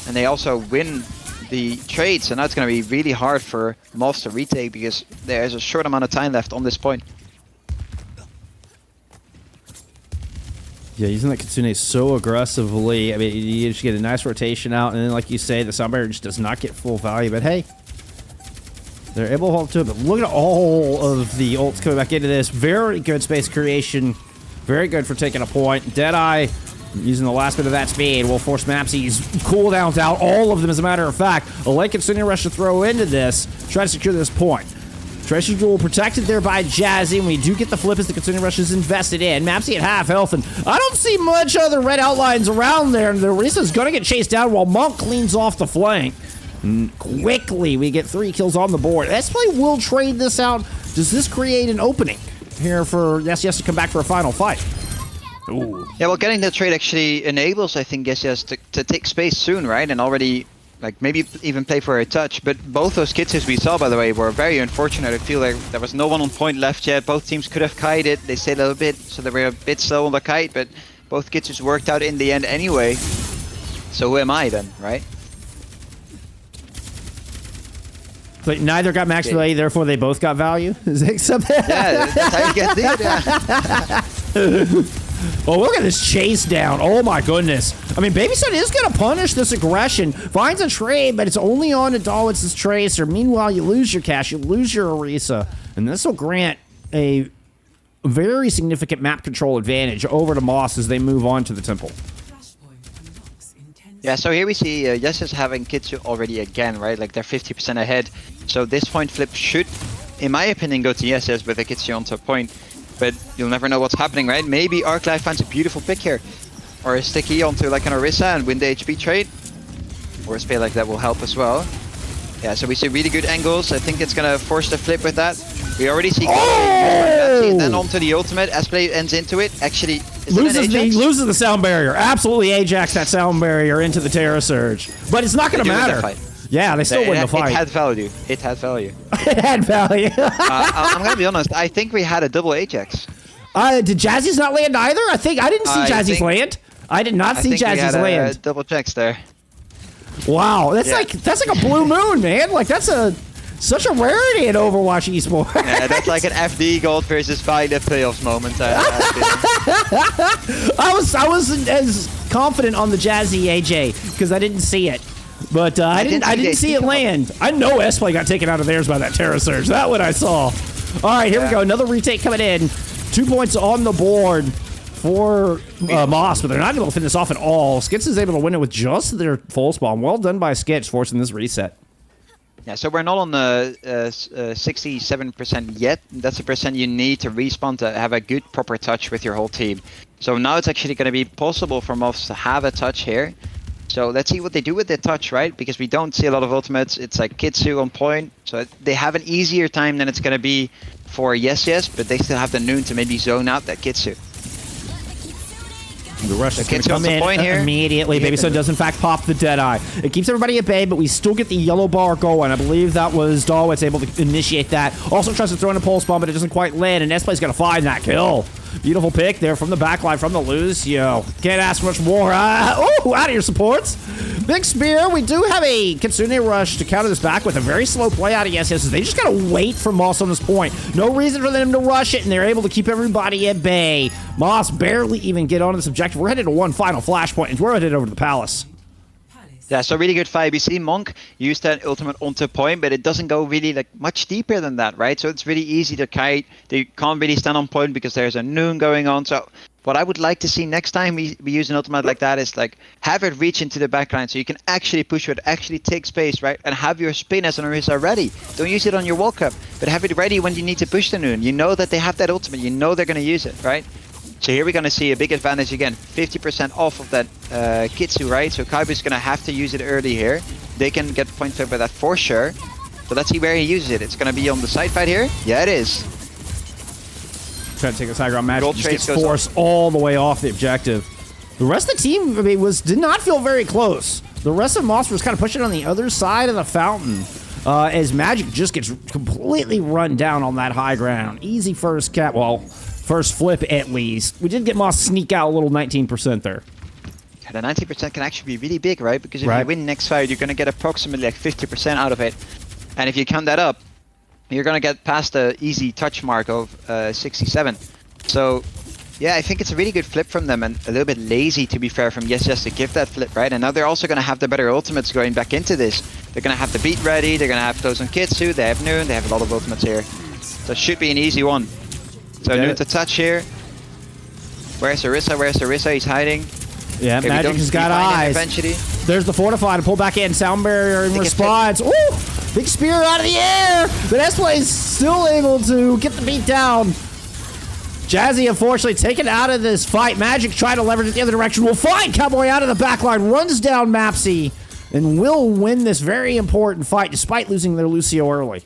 and they also win the trade. So now it's going to be really hard for Moths to retake because there's a short amount of time left on this point. Yeah, using that Kitsune so aggressively. You just get a nice rotation out, and then, like you say, the Sound barrier just does not get full value. But hey, they're able to hold to it. But look at all of the ults coming back into this. Very good space creation. Very good for taking a point. Deadeye, using the last bit of that speed, will force Mapsy's cooldowns out. All of them, as a matter of fact. A late Kitsune rush to throw into this. Try to secure this point. Treasure Jewel protected there by Jazzy, and we do get the flip as the Kitsune rush is invested in. Mapsy at half health, and I don't see much other red outlines around there, and the Risa's gonna get chased down while Monk cleans off the flank. Quickly, we get 3 kills on the board. S-Play will trade this out. Does this create an opening here for YesYes to come back for a final fight? Ooh. Yeah, well, getting that trade actually enables, I think, YesYes to take space soon, right? And already, maybe even play for a touch. But both those Kitsus we saw, by the way, were very unfortunate. I feel like there was no one on point left yet. Both teams could have kited. They stayed a little bit, so they were a bit slow on the kite, but both Kitsus worked out in the end anyway. So who am I then, right? But neither got max value, therefore they both got value? Is it something? Yeah, that's how you get it. Yeah. Oh, look at this chase down. Oh my goodness. Babyson is going to punish this aggression. Finds a trade, but it's only on to Dawits' Tracer. Meanwhile, you lose your cash, you lose your Orisa. And this will grant a very significant map control advantage over to Moths as they move on to the temple. Yeah, so here we see YesYes having Kitsu already again, right? They're 50% ahead. So this point flip should, in my opinion, go to YesYes with a Kitsu onto a point. But you'll never know what's happening, right? Maybe Arclight finds a beautiful pick here. Or a sticky onto an Orisa and win the HP trade. Or a spell like that will help as well. Yeah, so we see really good angles. I think it's gonna force the flip with that. We already see and then onto the ultimate. S-Play ends into it. Actually, loses the sound barrier. Absolutely Ajax that sound barrier into the Terra Surge. But it's not gonna matter. Yeah, they still win the fight. It had value. It had value. It had value. I'm gonna be honest. I think we had a double Ajax. Did Jazzy's not land either? I didn't see Jazzy's land. I did not see Jazzy's land. Double checks there. Wow, that's like a blue moon, man. That's such a rarity in Overwatch esports. Yeah, that's like an FD Gold versus Violet playoffs moment. I wasn't as confident on the Jazzy AJ because I didn't see it. But I didn't see it land. I know S-Play got taken out of theirs by that Terra Surge. That one I saw. All right, here we go. Another retake coming in. 2 points on the board for Moths, but they're not able to finish this off at all. Skits is able to win it with just their full spawn. Well done by Skits, forcing this reset. Yeah, so we're not on the 67% yet. That's the percent you need to respawn to have a good proper touch with your whole team. So now it's actually going to be possible for Moths to have a touch here. So let's see what they do with their touch, right? Because we don't see a lot of ultimates. It's like Kitsu on point. So they have an easier time than it's going to be for YesYes, but they still have the Noon to maybe zone out that Kitsu. The rush is going to come in immediately. Baby Sun does, in fact, pop the Deadeye. It keeps everybody at bay, but we still get the yellow bar going. I believe that was Dalwitz able to initiate that. Also tries to throw in a pulse bomb, but it doesn't quite land, and S-Play's going to find that kill. Beautiful pick there from the backline from the Lucio. Can't ask much more. Oh, out of your supports. Big spear. We do have a Kitsune rush to counter this back with a very slow play out of YesYes. They just got to wait for Moths on this point. No reason for them to rush it, and they're able to keep everybody at bay. Moths barely even get onto this objective. We're headed to one final flashpoint, and we're headed over to the Palace. Yeah, so really good fight. You see Monk use that ultimate onto point, but it doesn't go really like much deeper than that, right? So it's really easy to kite. They can't really stand on point because there's a Noon going on. So what I would like to see next time we use an ultimate like that is like have it reach into the backline so you can actually push it, actually take space, right? And have your spin as an Orisa ready. Don't use it on your World Cup, but have it ready when you need to push the Noon. You know that they have that ultimate. You know they're going to use it, right? So here we're going to see a big advantage again, 50% off of that Kitsu, right? So Kaibu's going to have to use it early here. They can get points over that for sure. So let's see where he uses it. It's going to be on the side fight here. Yeah, it is. Trying to take this high ground match. Just gets forced all the way off the objective. The rest of the team, I mean, did not feel very close. The rest of Moths was kind of pushing on the other side of the fountain. As Magic just gets completely run down on that high ground. Easy first cap. Well, first flip at least. We did get Moths sneak out a little 19% there. Yeah, the 19% can actually be really big, right? Because if you win next fight, you're going to get approximately like 50% out of it. And if you count that up, you're going to get past the easy touch mark of 67. So, yeah, I think it's a really good flip from them and a little bit lazy, to be fair, from YesYes to give that flip, right? And now they're also going to have the better ultimates going back into this. They're going to have the beat ready. They're going to have those on Kitsu. They have Noon. They have a lot of ultimates here. So it should be an easy one. So Noon to touch here. Where's Orisa? Where's Orisa? He's hiding. Yeah, okay, Magic has got eyes. Eventually. There's the Fortify to pull back in. Sound barrier in response. Ooh! Big spear out of the air! But S-Play is still able to get the beat down. Jazzy, unfortunately, taken out of this fight. Magic trying to leverage it the other direction. Will find Cowboy out of the backline. Runs down Mapsy. And will win this very important fight despite losing their Lucio early.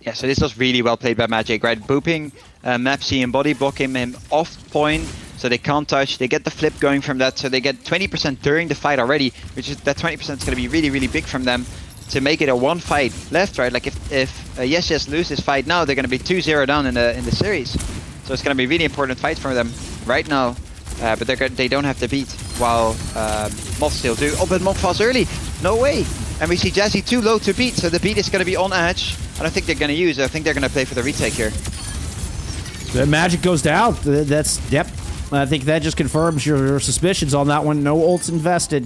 Yeah, so this was really well played by Magic, right? Booping Mapsy and body blocking him off point. So they can't touch, they get the flip going from that, so they get 20% during the fight already, which is that 20% is going to be really, really big from them to make it a one fight left, right? Like if YesYes lose this fight now, they're going to be 2-0 down in the series. So it's going to be a really important fight for them right now, but they don't have to beat, while Moths still do. Oh, but Moth falls early, no way! And we see Jazzy too low to beat, so the beat is going to be on edge. I don't think they're going to use it, I think they're going to play for the retake here. The Magic goes down, that's, yep. I think that just confirms your suspicions on that one. No ults invested.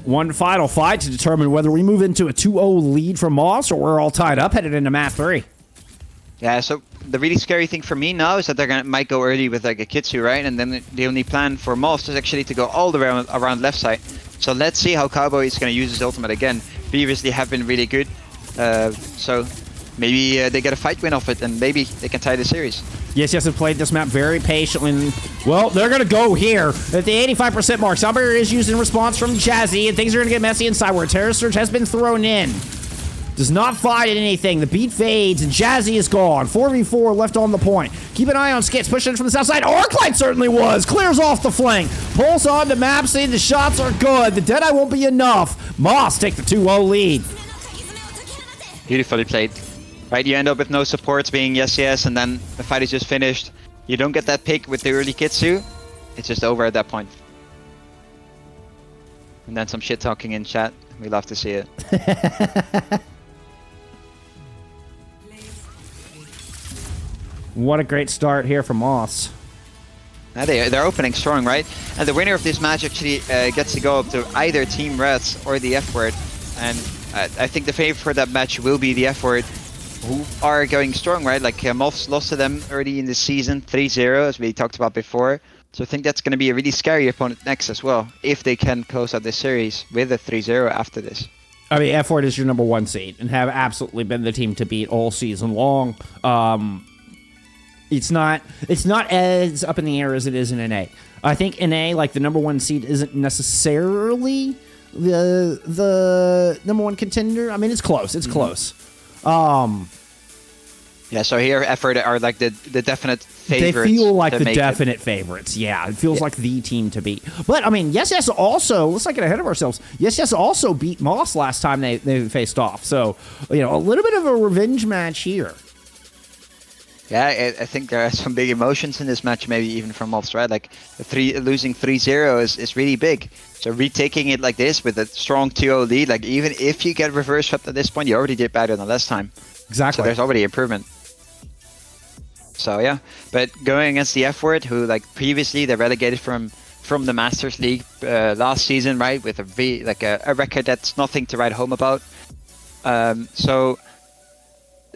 One final fight to determine whether we move into a 2-0 lead from Moths or we're all tied up headed into map 3. Yeah, so the really scary thing for me now is that they might go early with like a Kitsu, right? And then the only plan for Moths is actually to go all the way around left side. So let's see how Cowboy is going to use his ultimate again. Previously have been really good. So maybe they get a fight win off it and maybe they can tie the series. YesYes have played this map very patiently. Well, they're going to go here at the 85% mark. Soundbarrier is used in response from Jazzy, and things are going to get messy inside where Terra Surge has been thrown in. Does not fight at anything. The beat fades, and Jazzy is gone. 4v4 left on the point. Keep an eye on Skits, pushing from the south side. Arclight certainly was. Clears off the flank. Pulse on to Mapsy. The shots are good. The Deadeye won't be enough. Moths take the 2-0 lead. Beautifully played. Right, you end up with no supports being YesYes, and then the fight is just finished. You don't get that pick with the early Kitsu. It's just over at that point. And then some shit talking in chat. We love to see it. What a great start here from Moths. They're opening strong, right? And the winner of this match actually gets to go up to either Team Reds or the F Word. And I think the favorite for that match will be the F Word, who are going strong, right? Like Moths lost to them early in the season, 3-0, as we talked about before. So I think that's going to be a really scary opponent next as well, if they can close out this series with a 3-0 after this. I mean, F Word is your number 1 seed and have absolutely been the team to beat all season long. It's not as up in the air as it is in NA. I think NA, like the number 1 seed, isn't necessarily the number 1 contender. I mean, it's close. It's close. Yeah, so here Effort are like the definite favorites. They feel like the definite favorites. Yeah, it feels like the team to beat. But, I mean, YesYes also, let's not get ahead of ourselves, YesYes also beat Moths last time they faced off. So, you know, a little bit of a revenge match here. Yeah, I think there are some big emotions in this match, maybe even from Moths, right? Like, losing 3-0 is really big. So retaking it like this with a strong 2-0 lead, like even if you get reverse swept at this point, you already did better than last time. Exactly. So there's already improvement. So yeah, but going against the F Word, who like previously they relegated from the Masters League last season, right, with a record that's nothing to write home about. So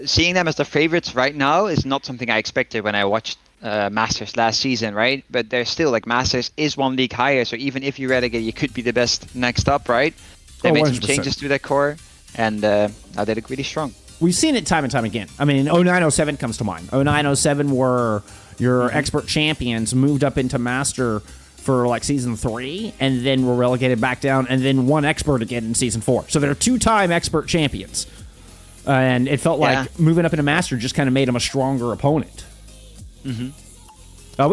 seeing them as the favorites right now is not something I expected when I watched Masters last season, right? But they're still like Masters is 1 league higher, so even if you relegate, you could be the best next up, right? They made some changes to their core, and now they look really strong. We've seen it time and time again. I mean, 0907 comes to mind. 0907 were your expert champions, moved up into Master for like season 3, and then were relegated back down, and then won expert again in season 4. So they're 2-time expert champions. And it felt like moving up into Master just kind of made them a stronger opponent. We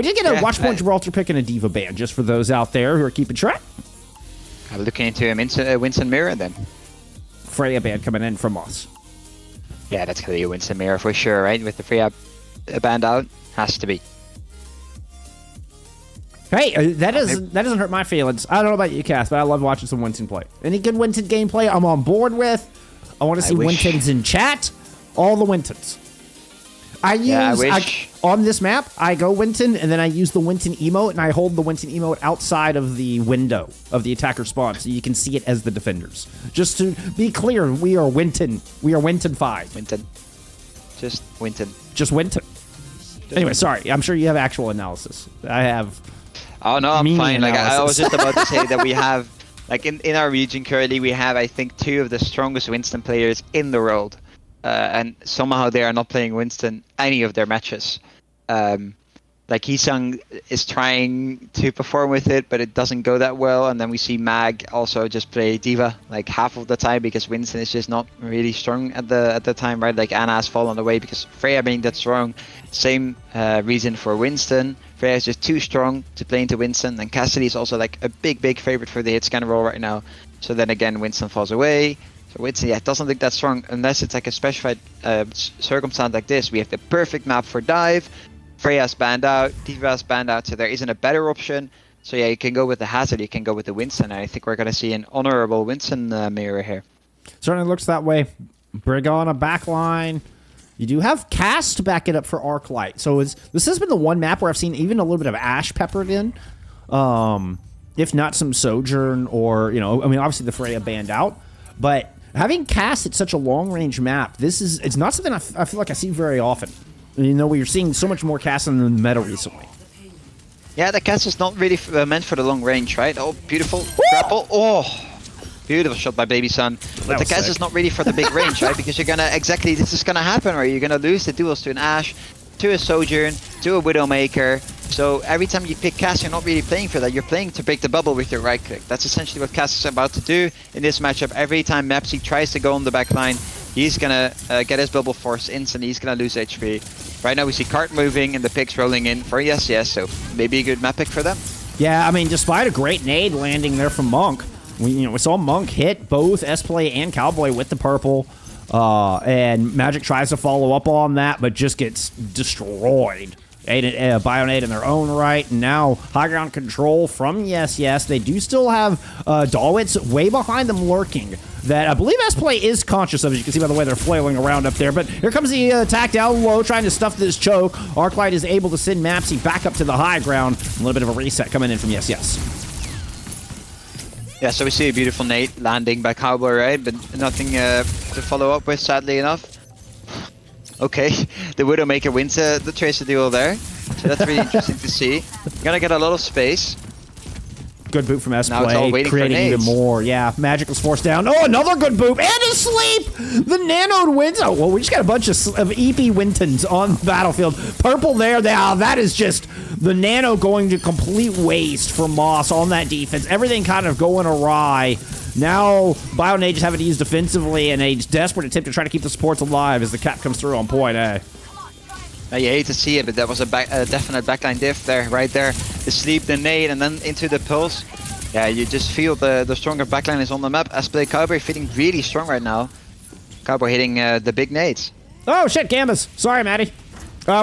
did get a Watchpoint Gibraltar pick and a Diva ban, just for those out there who are keeping track. I'm looking into a Winston Mirror then. Freya ban coming in from us. Yeah, that's going to be a Winston Mirror for sure, right? With the Freya band out, has to be. Hey, that doesn't hurt my feelings. I don't know about you, Cass, but I love watching some Winston play. Any good Winston gameplay, I'm on board with. I want to see Wintons in chat. All the Wintons. On this map, I go Winton, and then I use the Winton emote, and I hold the Winton emote outside of the window of the attacker spawn, so you can see it as the defenders. Just to be clear, we are Winton. We are Winton 5. Winton. Just Winton. Just Winton. Anyway, sorry. I'm sure you have actual analysis. I have. Oh, no, I'm fine. Like, I was just about to say that we have, like, in our region currently, we have, I think, 2 of the strongest Winston players in the world. And somehow they are not playing Winston any of their matches. Like Heesung is trying to perform with it, but it doesn't go that well. And then we see Mag also just play Diva like half of the time because Winston is just not really strong at the time, right? Like Anna has fallen away because Freya being that strong. Same reason for Winston. Freya is just too strong to play into Winston, and Cassidy is also like a big favorite for the hit scan role right now. So then again, Winston falls away. So Winston, doesn't look that strong unless it's like a specified circumstance like this. We have the perfect map for dive. Freya's banned out, Diva's banned out, so there isn't a better option. So yeah, you can go with the Hazard, you can go with the Winston, and I think we're going to see an honorable Winston mirror here. Certainly looks that way. Brig on a backline. You do have Cast to back it up for Arclight. So this has been the one map where I've seen even a little bit of Ashe peppered in. If not some Sojourn or, I mean, obviously the Freya banned out. But having Cast at such a long-range map, it's not something I feel like I see very often. We're seeing so much more Cast in the meta recently. Yeah, the Cast is not really meant for the long range, right? Oh, beautiful. Grapple. Oh, beautiful shot by Baby Sun. But the Cast is not really for the big range, right? Because this is gonna happen, or you're gonna lose the duels to an Ashe, to a Sojourn, to a Widowmaker. So every time you pick Cast, you're not really playing for that. You're playing to break the bubble with your right click. That's essentially what Cast is about to do in this matchup. Every time Mepsi tries to go on the back line, he's gonna get his bubble force instantly. He's gonna lose HP. Right now we see cart moving and the picks rolling in for YesYes, so maybe a good map pick for them. Yeah, I mean, despite a great nade landing there from Monk, we saw Monk hit both S-Play and Cowboy with the purple, and Magic tries to follow up on that, but just gets destroyed. Bionade in their own right. And now high ground control from YesYes. They do still have Dalwitz way behind them lurking. That I believe S-Play is conscious of, as you can see by the way they're flailing around up there. But here comes the attack down low, trying to stuff this choke. Arclight is able to send Mapsy back up to the high ground. A little bit of a reset coming in from YesYes. Yeah, so we see a beautiful nade landing by Cowboy, right? But nothing to follow up with, sadly enough. Okay, the Widowmaker wins the Tracer duel there. So that's really interesting to see. Gonna get a lot of space. Good boot from Now it's all S-Play, waiting creating for even nades. more. Yeah, Magic was forced down. Oh, another good boot, and a sleep! The Nanode wins. Oh, well, we just got a bunch of EP Wintons on the battlefield. Purple there. Now, that is just the Nano going to complete waste for Moths on that defense. Everything kind of going awry. Now, Bionade just having to use defensively, and a desperate attempt to try to keep the supports alive as the cap comes through on point, eh? You hate to see it, but that was a definite backline diff there, right there. The sleep, the nade, and then into the pulse. Yeah, you just feel the stronger backline is on the map. S-Play Cowboy feeling really strong right now. Cowboy hitting the big nades. Oh, shit, Gambas. Sorry, Maddie.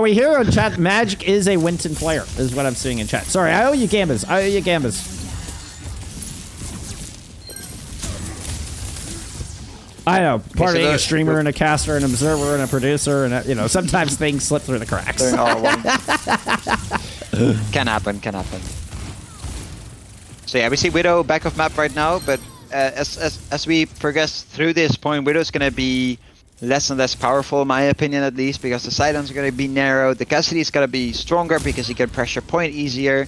We hear in chat, Magic is a Winton player, is what I'm seeing in chat. Sorry, I owe you Gambas. I owe you Gambas. I know, part of being a streamer and a caster and an observer and a producer and, you know, sometimes things slip through the cracks. Can happen, can happen. So yeah, we see Widow back off map right now, but as we progress through this point, Widow's gonna be less and less powerful, in my opinion at least, because the sidelines are gonna be narrow, the Cassidy is gonna be stronger because he can pressure point easier,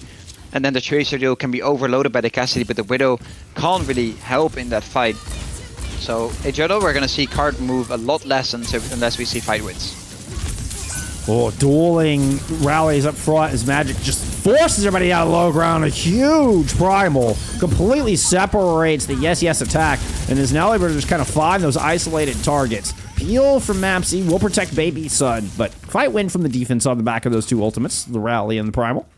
and then the Tracer duel can be overloaded by the Cassidy, but the Widow can't really help in that fight. So, in general, we're going to see card move a lot less unless we see fight wins. Oh, dueling rallies up front as Magic just forces everybody out of low ground. A huge primal completely separates the YesYes attack and is now able to just kind of find those isolated targets. Peel from Mapsy will protect Baby Sun, but fight win from the defense on the back of those two ultimates, the rally and the primal.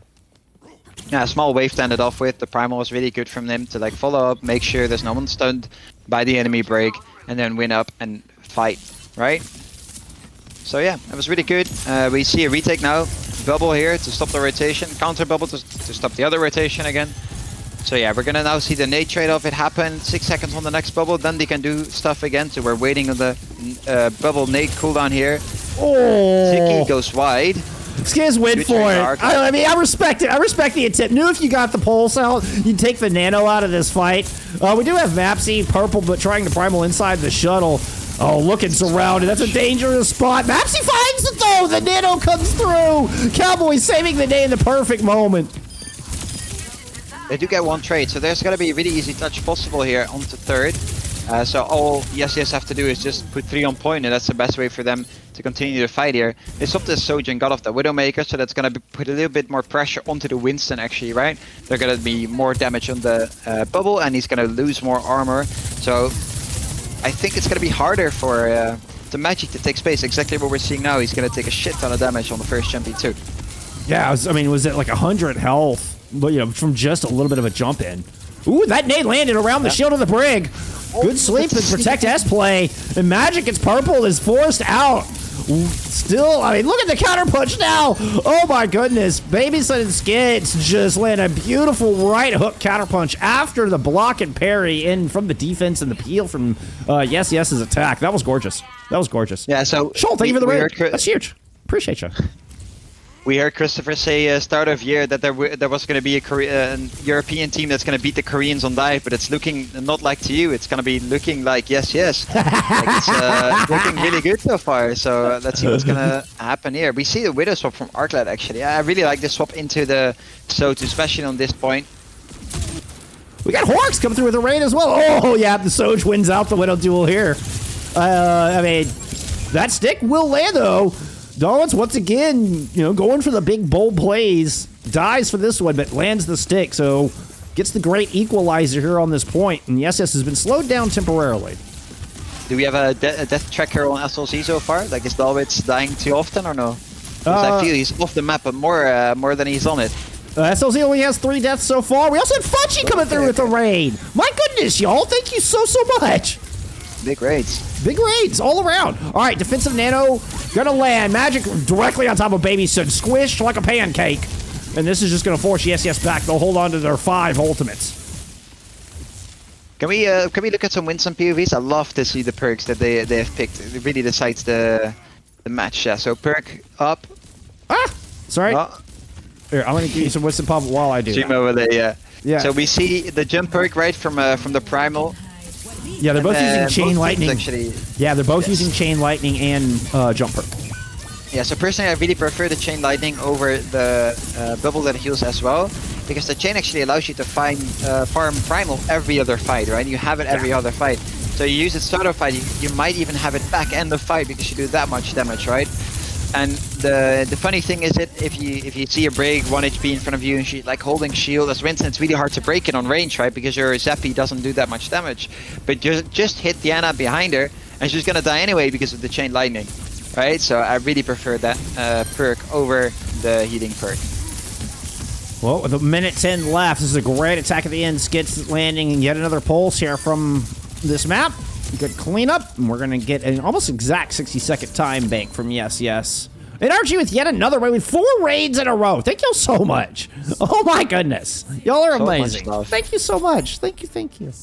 Yeah, a small wave to end it off with. The primal was really good from them to like follow up, make sure there's no one stunned by the enemy break, and then win up and fight, right? So yeah, it was really good. We see a retake now. Bubble here to stop the rotation. Counter bubble to stop the other rotation again. So yeah, we're gonna now see the nade trade-off. It happened 6 seconds on the next bubble. Then they can do stuff again. So we're waiting on the bubble nade cooldown here. Oh, Ziki goes wide. This guy's win for it. I mean, I respect it. I respect the attempt. Knew if you got the pulse out, you'd take the Nano out of this fight. We do have Mapsy, purple, but trying to primal inside the shuttle. Oh, looking surrounded. That's a dangerous spot. Mapsy finds it, though. The Nano comes through. Cowboys saving the day in the perfect moment. They do get one trade, so there's going to be a really easy touch possible here onto third. So all YesYes have to do is just put 3 on point, and that's the best way for them to continue the fight here. They stopped the Soju and got off the Widowmaker, so that's going to put a little bit more pressure onto the Winston actually, right? They're going to be more damage on the bubble, and he's going to lose more armor. So I think it's going to be harder for the Magic to take space. Exactly what we're seeing now. He's going to take a shit ton of damage on the first jumpy too. Yeah, was it like 100 health? But, you know, from just a little bit of a jump in. Ooh, that nade landed around the shield of the brig. Good sleep and protect S-Play. And Magic gets purple is forced out. Still, I mean, look at the counter punch now. Oh my goodness. Babyson and Skids just land a beautiful right hook counter punch after the block and parry in from the defense and the peel from YesYes' attack. That was gorgeous. That was gorgeous. Yeah, so Schultz, thank you for the raid. That's huge. Appreciate you. We heard Christopher say start of year that there was going to be a European team that's going to beat the Koreans on dive, but it's looking not like to you. It's going to be looking like YesYes. Like it's looking really good so far. So let's see what's going to happen here. We see the Widow swap from Arclight actually. I really like this swap into the Sotu, especially on this point. We got Horks coming through with a raid as well. Oh yeah, the Soj wins out the Widow duel here. I mean, that stick will land though. Darwin's once again, you know, going for the big bold plays. Dies for this one, but lands the stick. So gets the great equalizer here on this point. And YesYes has been slowed down temporarily. Do we have a death tracker on SLC so far? Like, is Dalwitz dying too often or no? Because I feel he's off the map, but more than he's on it. SLC only has 3 deaths so far. We also had Funchy coming through with a raid. My goodness, y'all. Thank you so much. Big raids. Big raids all around. All right, defensive Nano Gonna land. Magic directly on top of Baby Sun. Squished like a pancake. And this is just gonna force YesYes back. They'll hold on to their 5 ultimates. Can we look at some wins on POVs? I love to see the perks that they have picked. It really decides the match. Yeah, so perk up. Ah! Sorry. Oh. Here, I'm gonna give you some wisdom pop while I do Zoom that. over there, yeah. Yeah. So we see the jump perk right from the primal. Yeah, they're both using Chain both Lightning. teams actually, Yeah, they're both using Chain Lightning and Jump Perk. yeah, so personally I really prefer the Chain Lightning over the bubble that heals as well, because the chain actually allows you to farm primal every other fight, right? You have it every other fight. So you use it start of fight, you might even have it back end of fight because you do that much damage, right? And the funny thing is that if you see a break 1 HP in front of you and she like holding shield as Winston, it's really hard to break it on range, right? Because your Zappy doesn't do that much damage. But just hit Diana behind her and she's gonna die anyway because of the Chain Lightning, right? So I really prefer that perk over the healing perk. Well, with a minute 10 left, this is a great attack at the end. Skits landing and yet another pulse here from this map. Good cleanup, and we're gonna get an almost exact 60-second time bank from YesYes. And RG with yet another raid with 4 raids in a row. Thank you so much. Oh my goodness, y'all are amazing. Thank you so much. Thank you, thank you.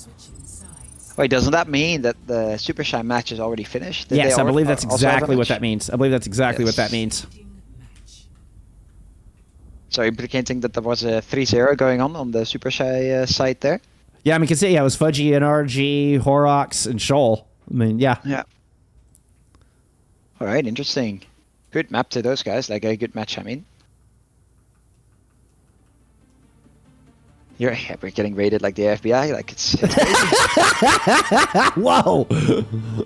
Wait, doesn't that mean that the Super Shy match is already finished? Yes, I believe that's exactly what that means. I believe that's exactly what that means. So implicating that there was a 3-0 going on the Super Shy side there? Yeah, I mean, you can see, yeah, it was Fudgy and RG, Horrocks, and Shoal. I mean, yeah. Yeah. Alright, interesting. Good map to those guys, like a good match, I mean. We're getting rated like the FBI, like it's crazy. Whoa!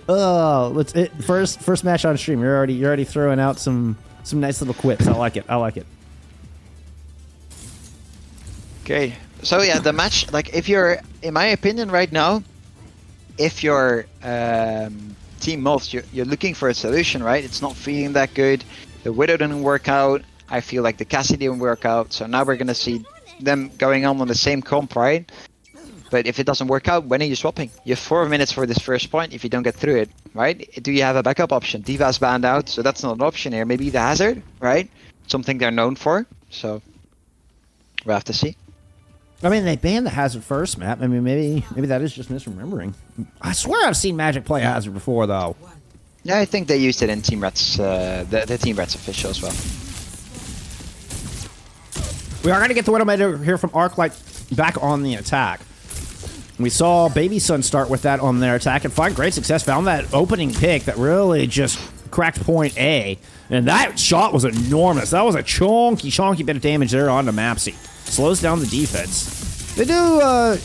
Oh, first match on stream. You're already throwing out some nice little quips. I like it. I like it. Okay, so yeah, the match, like if you're, in my opinion right now, if you're Team Moths, you're looking for a solution, right? It's not feeling that good. The Widow didn't work out. I feel like the Cassie didn't work out. So now we're gonna see them going on the same comp, right? But if it doesn't work out, when are you swapping? You have 4 minutes for this first point if you don't get through it, right? Do you have a backup option? D.Va's banned out, so that's not an option here. Maybe the Hazard, right? Something they're known for. So we'll have to see. I mean, they banned the Hazard first map. I mean, maybe that is just misremembering. I swear I've seen Magic play Hazard before, though. Yeah, I think they used it in Team Rats, the Team Rats official as well. We are going to get the Widowmaker here from Arclight back on the attack. We saw Baby Sun start with that on their attack and find great success. Found that opening pick that really just cracked point A. And that shot was enormous. That was a chonky bit of damage there onto Mapsy. Slows down the defense. They do,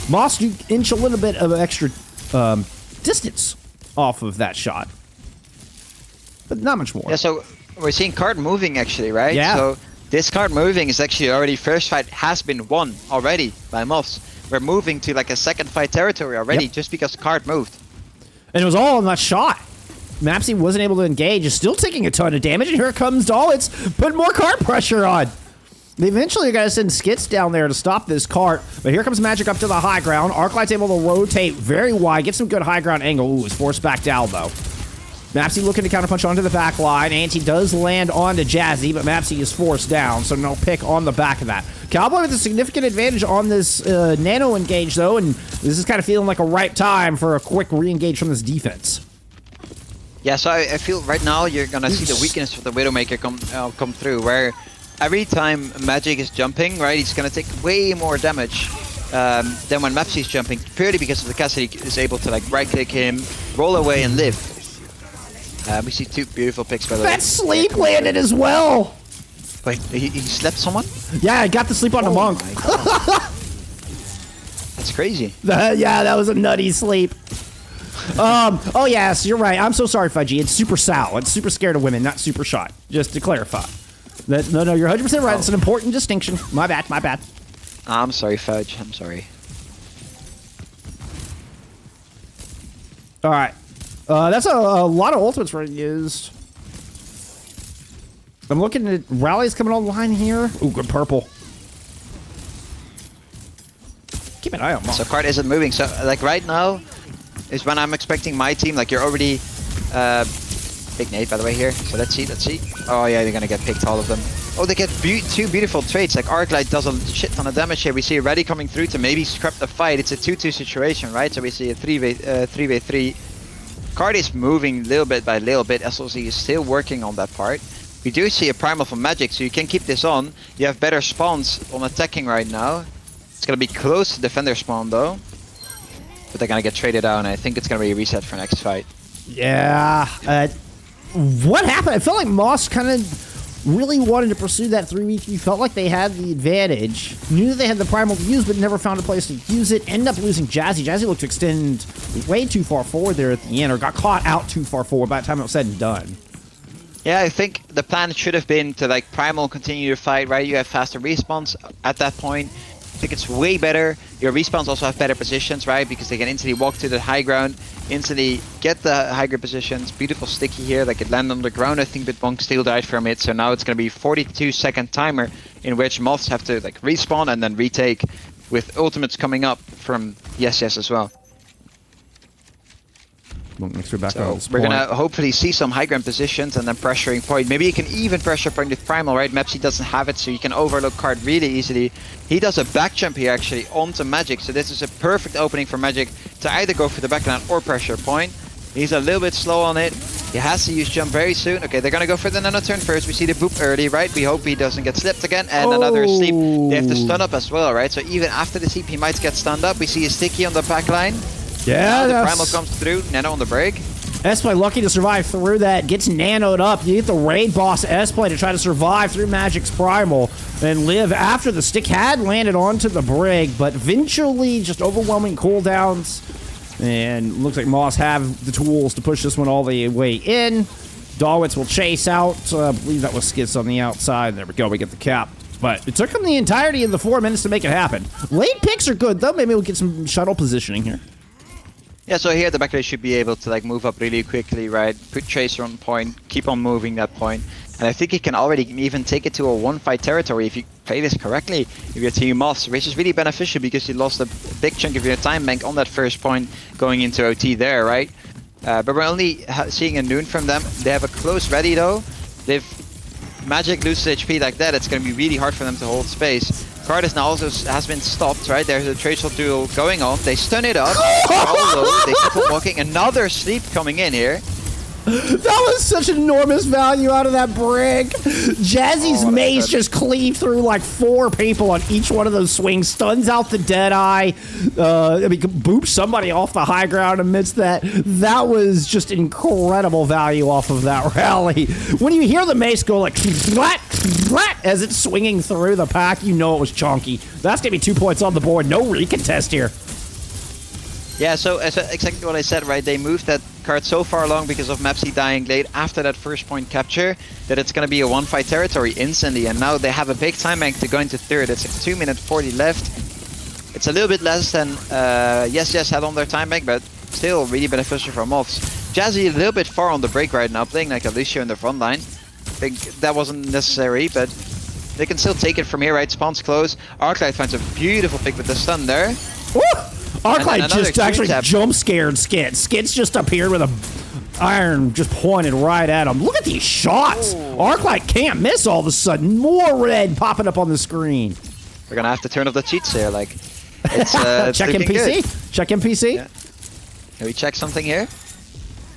Moths do inch a little bit of extra distance off of that shot. But not much more. Yeah, so we're seeing card moving actually, right? Yeah. So this card moving is actually already, first fight has been won already by Moths. We're moving to like a second fight territory already just because the card moved. And it was all in that shot. Mapsy wasn't able to engage, is still taking a ton of damage, and here comes Dalitz putting more card pressure on. They eventually got to send Skits down there to stop this cart, but here comes Magic up to the high ground. Arclight's able to rotate very wide, get some good high ground angle. Ooh, is forced back down, though. Mapsy looking to counterpunch onto the back line. Anti does land onto Jazzy, but Mapsy is forced down, so no pick on the back of that. Cowboy with a significant advantage on this nano engage, though, and this is kind of feeling like a ripe time for a quick re-engage from this defense. Yeah, so I feel right now you're going to see the weakness of the Widowmaker come through, where every time Magic is jumping, right, he's going to take way more damage than when Mapsy's jumping, purely because of the Cassidy is able to like right-click him, roll away, and live. We see 2 beautiful picks, by the way. That sleep landed as well! Wait, he slept someone? Yeah, I got to sleep on the monk. That's crazy. Yeah, that was a nutty sleep. Oh yes, you're right. I'm so sorry, Fudgy. It's super Sal. It's super scared of women, not super shot. Just to clarify. No, you're 100% right. It's an important distinction. My bad. I'm sorry, Fudge. I'm sorry. All right. That's a lot of ultimates were used. I'm looking at rallies coming online here. Ooh, good purple. Keep an eye on Moths. So card isn't moving. So like right now is when I'm expecting my team. Like you're already Big nade, by the way, here. So let's see. Oh yeah, they're gonna get picked, all of them. Oh, they get two beautiful traits. Like Arclight does a shit ton of damage here. We see Reddy coming through to maybe scrap the fight. It's a 2-2 situation, right? So we see a 3v3. Card is moving little bit by little bit. SLZ is still working on that part. We do see a primal from Magic, so you can keep this on. You have better spawns on attacking right now. It's gonna be close to defender spawn though. But they're gonna get traded out, and I think it's gonna be a reset for next fight. Yeah. What happened? I felt like Moths kind of really wanted to pursue that 3v3. Felt like they had the advantage. Knew they had the primal to use, but never found a place to use it. Ended up losing Jazzy. Jazzy looked to extend way too far forward there at the end, or got caught out too far forward by the time it was said and done. Yeah, I think the plan should have been to like primal continue to fight, right? You have faster respawns at that point. I think it's way better. Your respawns also have better positions, right? Because they can instantly walk to the high ground, instantly get the high ground positions. Beautiful sticky here, like it landed on the ground, I think, but Bonk still died from it. So now it's going to be 42-second timer in which Moths have to like respawn and then retake, with ultimates coming up from YesYes as well. So we're gonna hopefully see some high ground positions and then pressuring point. Maybe you can even pressure point with primal, right? Mepsi doesn't have it, so you can overlook card really easily. He does a back jump here actually onto Magic, so this is a perfect opening for Magic to either go for the backline or pressure point. He's a little bit slow on it. He has to use jump very soon. Okay, they're gonna go for the nano turn first. We see the boop early, right? We hope he doesn't get slipped again, and another sleep. They have to stun up as well, right? So even after the sleep, he might get stunned up. We see a sticky on the backline. Yeah, the primal comes through, Nano on the break. Esplay lucky to survive through that, gets nanoed up. You get the raid boss Esplay to try to survive through Magic's primal and live after the stick had landed onto the brig, but eventually just overwhelming cooldowns. And looks like Moths have the tools to push this one all the way in. Dawitz will chase out. I believe that was Skits on the outside. There we go, we get the cap. But it took him the entirety of the 4 minutes to make it happen. Late picks are good, though. Maybe we'll get some shuttle positioning here. Yeah, so here the backlane should be able to like move up really quickly, right? Put Tracer on point, keep on moving that point. And I think he can already even take it to a 1-fight territory if you play this correctly. If you're Team Moths, which is really beneficial because you lost a big chunk of your time bank on that first point going into OT there, right? But we're only seeing a noon from them. They have a close ready though. They've Magic loses HP like that, it's going to be really hard for them to hold space. Cardis now also has been stopped, right? There's a Tracer duel going on. They stun it up. Although they keep on walking. Another sleep coming in here. That was such enormous value out of that brig. Jazzy's mace just cleaved through like 4 people on each one of those swings. Stuns out the Deadeye. Boops somebody off the high ground amidst that. That was just incredible value off of that rally. When you hear the mace go like flat, flat as it's swinging through the pack, you know it was chunky. That's gonna be 2 points on the board. No recontest here. Yeah, so exactly what I said, right? They moved that card so far along because of Mepsi dying late after that first point capture that it's going to be a 1-fight territory instantly, and now they have a big time bank to go into third. It's like 2 minutes 40 left. It's a little bit less than YesYes had on their time bank, but still really beneficial for Moths. Jazzy a little bit far on the break right now, playing like a Lucio in the front line. I think that wasn't necessary, but they can still take it from here, right? Spawns close. Arclight finds a beautiful pick with the stun there. Woo! Arclight just actually jump scared Skits. Skits just appeared with a iron just pointed right at him. Look at these shots. Arclight can't miss all of a sudden. More red popping up on the screen. We're gonna have to turn off the cheats here. Like, it's check NPC. Good. Check NPC. Yeah. Can we check something here?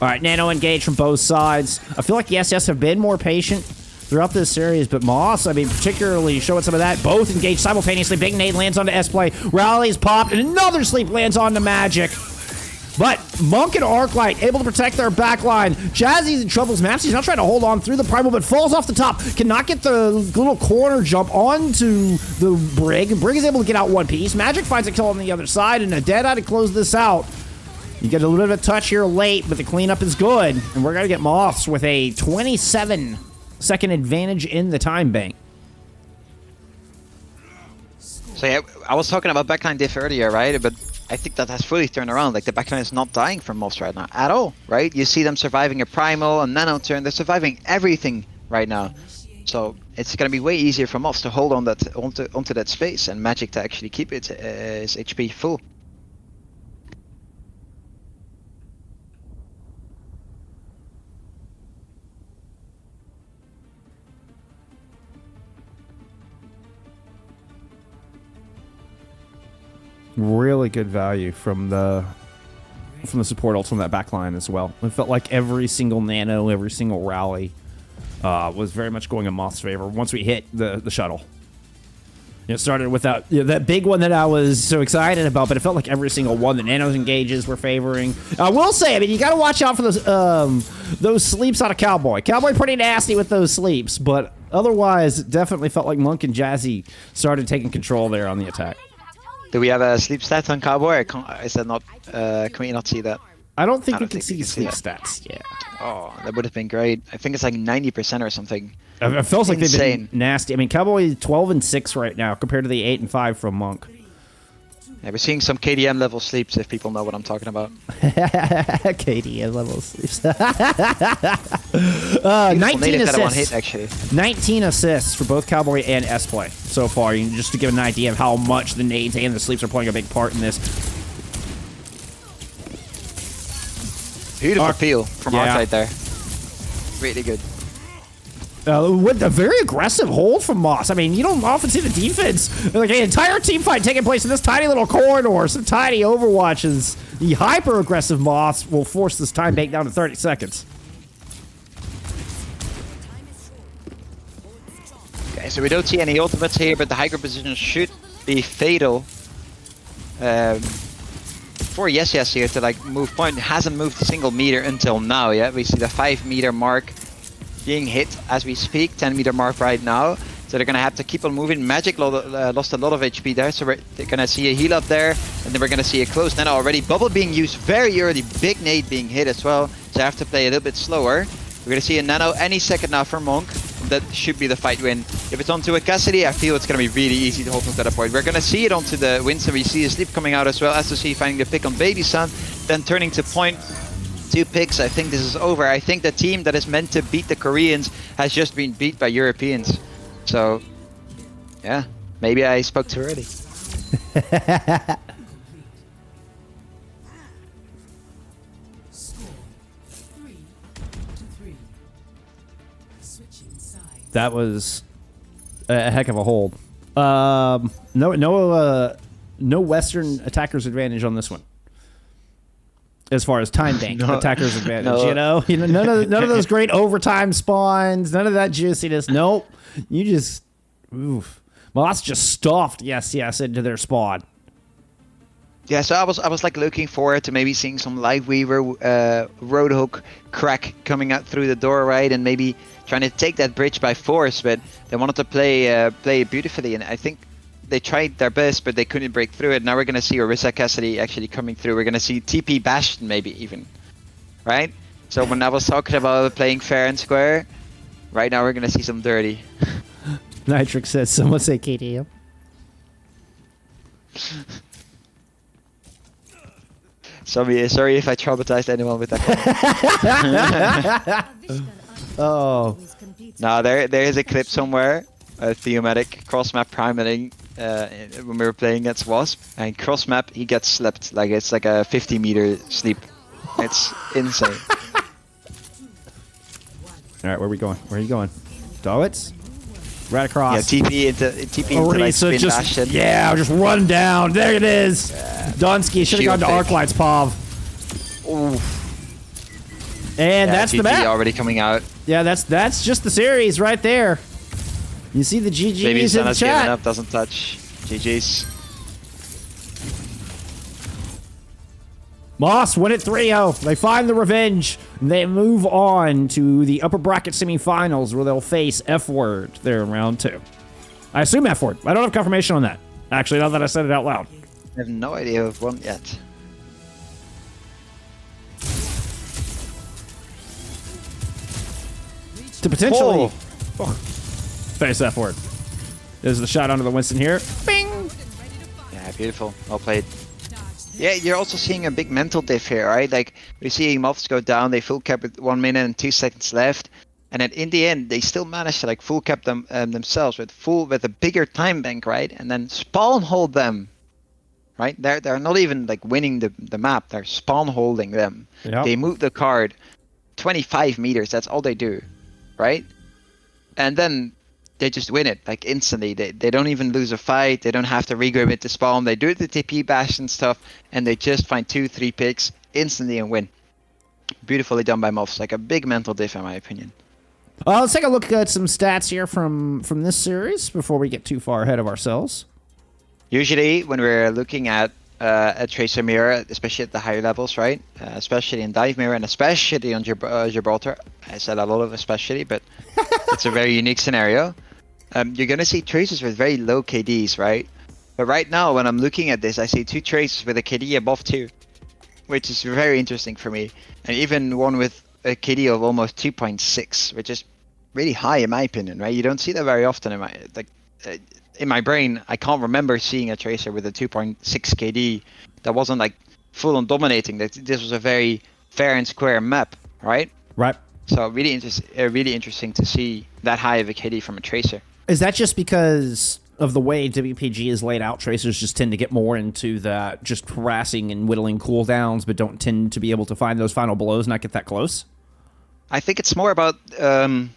All right, Nano engaged from both sides. I feel like YesYes have been more patient throughout this series, but Moths, I mean, particularly showing some of that. Both engaged simultaneously. Big nade lands onto Esplay. Rallies popped, and another sleep lands onto Magic. But Monk and Arclight able to protect their backline. Jazzy's in trouble. Mapsy's now trying to hold on through the primal, but falls off the top. Cannot get the little corner jump onto the Brig. Brig is able to get out one piece. Magic finds a kill on the other side, and a Deadeye to close this out. You get a little bit of a touch here late, but the cleanup is good. And we're going to get Moths with a 27-second advantage in the time bank. So yeah, I was talking about backline diff earlier, right? But I think that has fully turned around. Like, the backline is not dying from Moths right now at all, right? You see them surviving a primal, a nano turn. They're surviving everything right now. So it's going to be way easier for Moths to hold on that onto that space, and Magic to actually keep his HP full. Really good value from the support ults on that back line as well. It felt like every single nano, every single rally was very much going in Moth's favor once we hit the shuttle. It started with that big one that I was so excited about, but it felt like every single one the nanos engages were favoring. I will say, I mean, you got to watch out for those sleeps out of Cowboy. Cowboy pretty nasty with those sleeps, but otherwise, it definitely felt like Monk and Jazzy started taking control there on the attack. Do we have a sleep stat on Cowboy? Is that not? Can we not see that? I don't think we can see sleep stats. Yeah. Oh, that would have been great. I think it's like 90% or something. It feels like they've been nasty. I mean, Cowboy 12-6 right now compared to the 8-5 from Monk. Yeah, we're seeing some KDM level sleeps if people know what I'm talking about. KDM level sleeps. 19 assists. Hit, actually. 19 assists for both Cowboy and S-Play so far, just to give an idea of how much the nades and the sleeps are playing a big part in this. Beautiful peel from our side there. Really good. With a very aggressive hold from Moss. I mean, you don't often see the defense. Like an entire team fight taking place in this tiny little corridor. Some tiny Overwatches. The hyper-aggressive Moss will force this time bank down to 30 seconds. Okay, so we don't see any ultimates here, but the high ground position should be fatal. For YesYes here to like move point. Hasn't moved a single meter until now. Yeah, we see the 5 meter mark being hit as we speak. 10 meter mark right now. So they're gonna have to keep on moving. Magic lost a lot of HP there, so they're gonna see a heal up there, and then we're gonna see a close net already. Bubble being used very early. Big nade being hit as well. So I have to play a little bit slower. We're gonna see a nano any second now for Monk. That should be the fight win. If it's onto a Cassidy, I feel it's going to be really easy to hold on to that point. We're going to see it onto the Winston. We see a sleep coming out as well. SOC finding the pick on Baby Sun. Then turning to point. 2 picks. I think this is over. I think the team that is meant to beat the Koreans has just been beat by Europeans. So, yeah. Maybe I spoke too early. That was a heck of a hold. No Western attackers advantage on this one. As far as time bank attackers advantage, you know, none of those great overtime spawns, none of that juiciness. Nope, you just, oof. Well, that's just stuffed. Yes, into their spawn. Yeah, so I was like looking forward to maybe seeing some Lightweaver, Roadhook crack coming out through the door, right, and maybe trying to take that bridge by force, but they wanted to play it beautifully, and I think they tried their best, but they couldn't break through it. Now we're gonna see Orisa Cassidy actually coming through. We're gonna see TP Bastion maybe even, right? So when I was talking about playing fair and square, right now we're gonna see some dirty. Nitrix says, someone say KDM. Sorry if I traumatized anyone with that. Oh. Now there is a clip somewhere, Theomatic cross-map primating when we were playing against Wasp, and cross-map he gets slept, like it's like a 50-meter sleep. It's insane. Alright, where are we going? Where are you going? Dowitz? Right across. Yeah, TP into like spin Bastion. Yeah, just run down. There it is. Dunsky should have gone to Arclight's Pav. Ooh. And that's the map. Already coming out. Yeah, that's just the series right there. You see the GG's in the chat. Up, doesn't touch. GG's. Moss win it 3-0. They find the revenge. They move on to the upper bracket semifinals where they'll face F-Word there in round 2. I assume F-Word. I don't have confirmation on that. Actually, now that I said it out loud. I have no idea who've won yet. To potentially face F-Word. There's the shot onto the Winston here. Bing! Yeah, beautiful. Well played. Yeah, you're also seeing a big mental diff here, right? Like, we're seeing Moths go down, they full cap with 1 minute and 2 seconds left. And then in the end, they still managed to like full cap them themselves with a bigger time bank, right? And then spawn hold them, right? They're not even like winning the map, they're spawn holding them. Yep. They move the card 25 meters, that's all they do, right? And then they just win it like instantly. They don't even lose a fight. They don't have to regrab it to spawn. They do the TP bash and stuff, and they just find 2-3 picks instantly and win. Beautifully done by Moths. Like a big mental diff in my opinion. Let's take a look at some stats here from this series before we get too far ahead of ourselves. Usually, when we're looking at a Tracer mirror, especially at the higher levels, right? Especially in Dive Mirror and especially on Gibraltar. I said a lot of especially, but it's a very unique scenario. You're going to see Tracers with very low KDs, right? But right now, when I'm looking at this, I see 2 Tracers with a KD above 2, which is very interesting for me. And even one with a KD of almost 2.6, which is really high in my opinion, right? You don't see that very often in my brain. I can't remember seeing a Tracer with a 2.6 KD that wasn't like full on dominating. That this was a very fair and square map, right? Right. So really interesting to see that high of a KD from a Tracer. Is that just because of the way WPG is laid out? Tracers just tend to get more into that just harassing and whittling cooldowns, but don't tend to be able to find those final blows, not get that close? I think it's more about the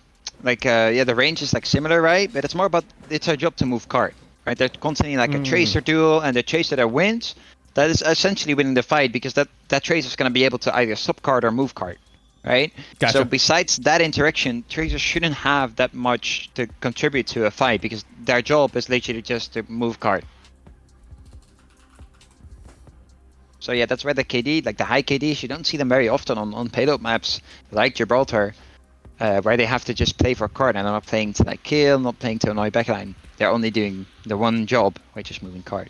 range is like similar, right? But it's more about it's our job to move card, right? They're constantly like a Tracer duel, and the Tracer that wins, that is essentially winning the fight because that Tracer is going to be able to either sub card or move card, right? Gotcha. So besides that interaction, Tracers shouldn't have that much to contribute to a fight because their job is literally just to move card. So yeah, that's where the KD, like the high KDs, you don't see them very often on payload maps like Gibraltar, where they have to just play for card and they're not playing to like kill, not playing to annoy backline. They're only doing the one job, which is moving card.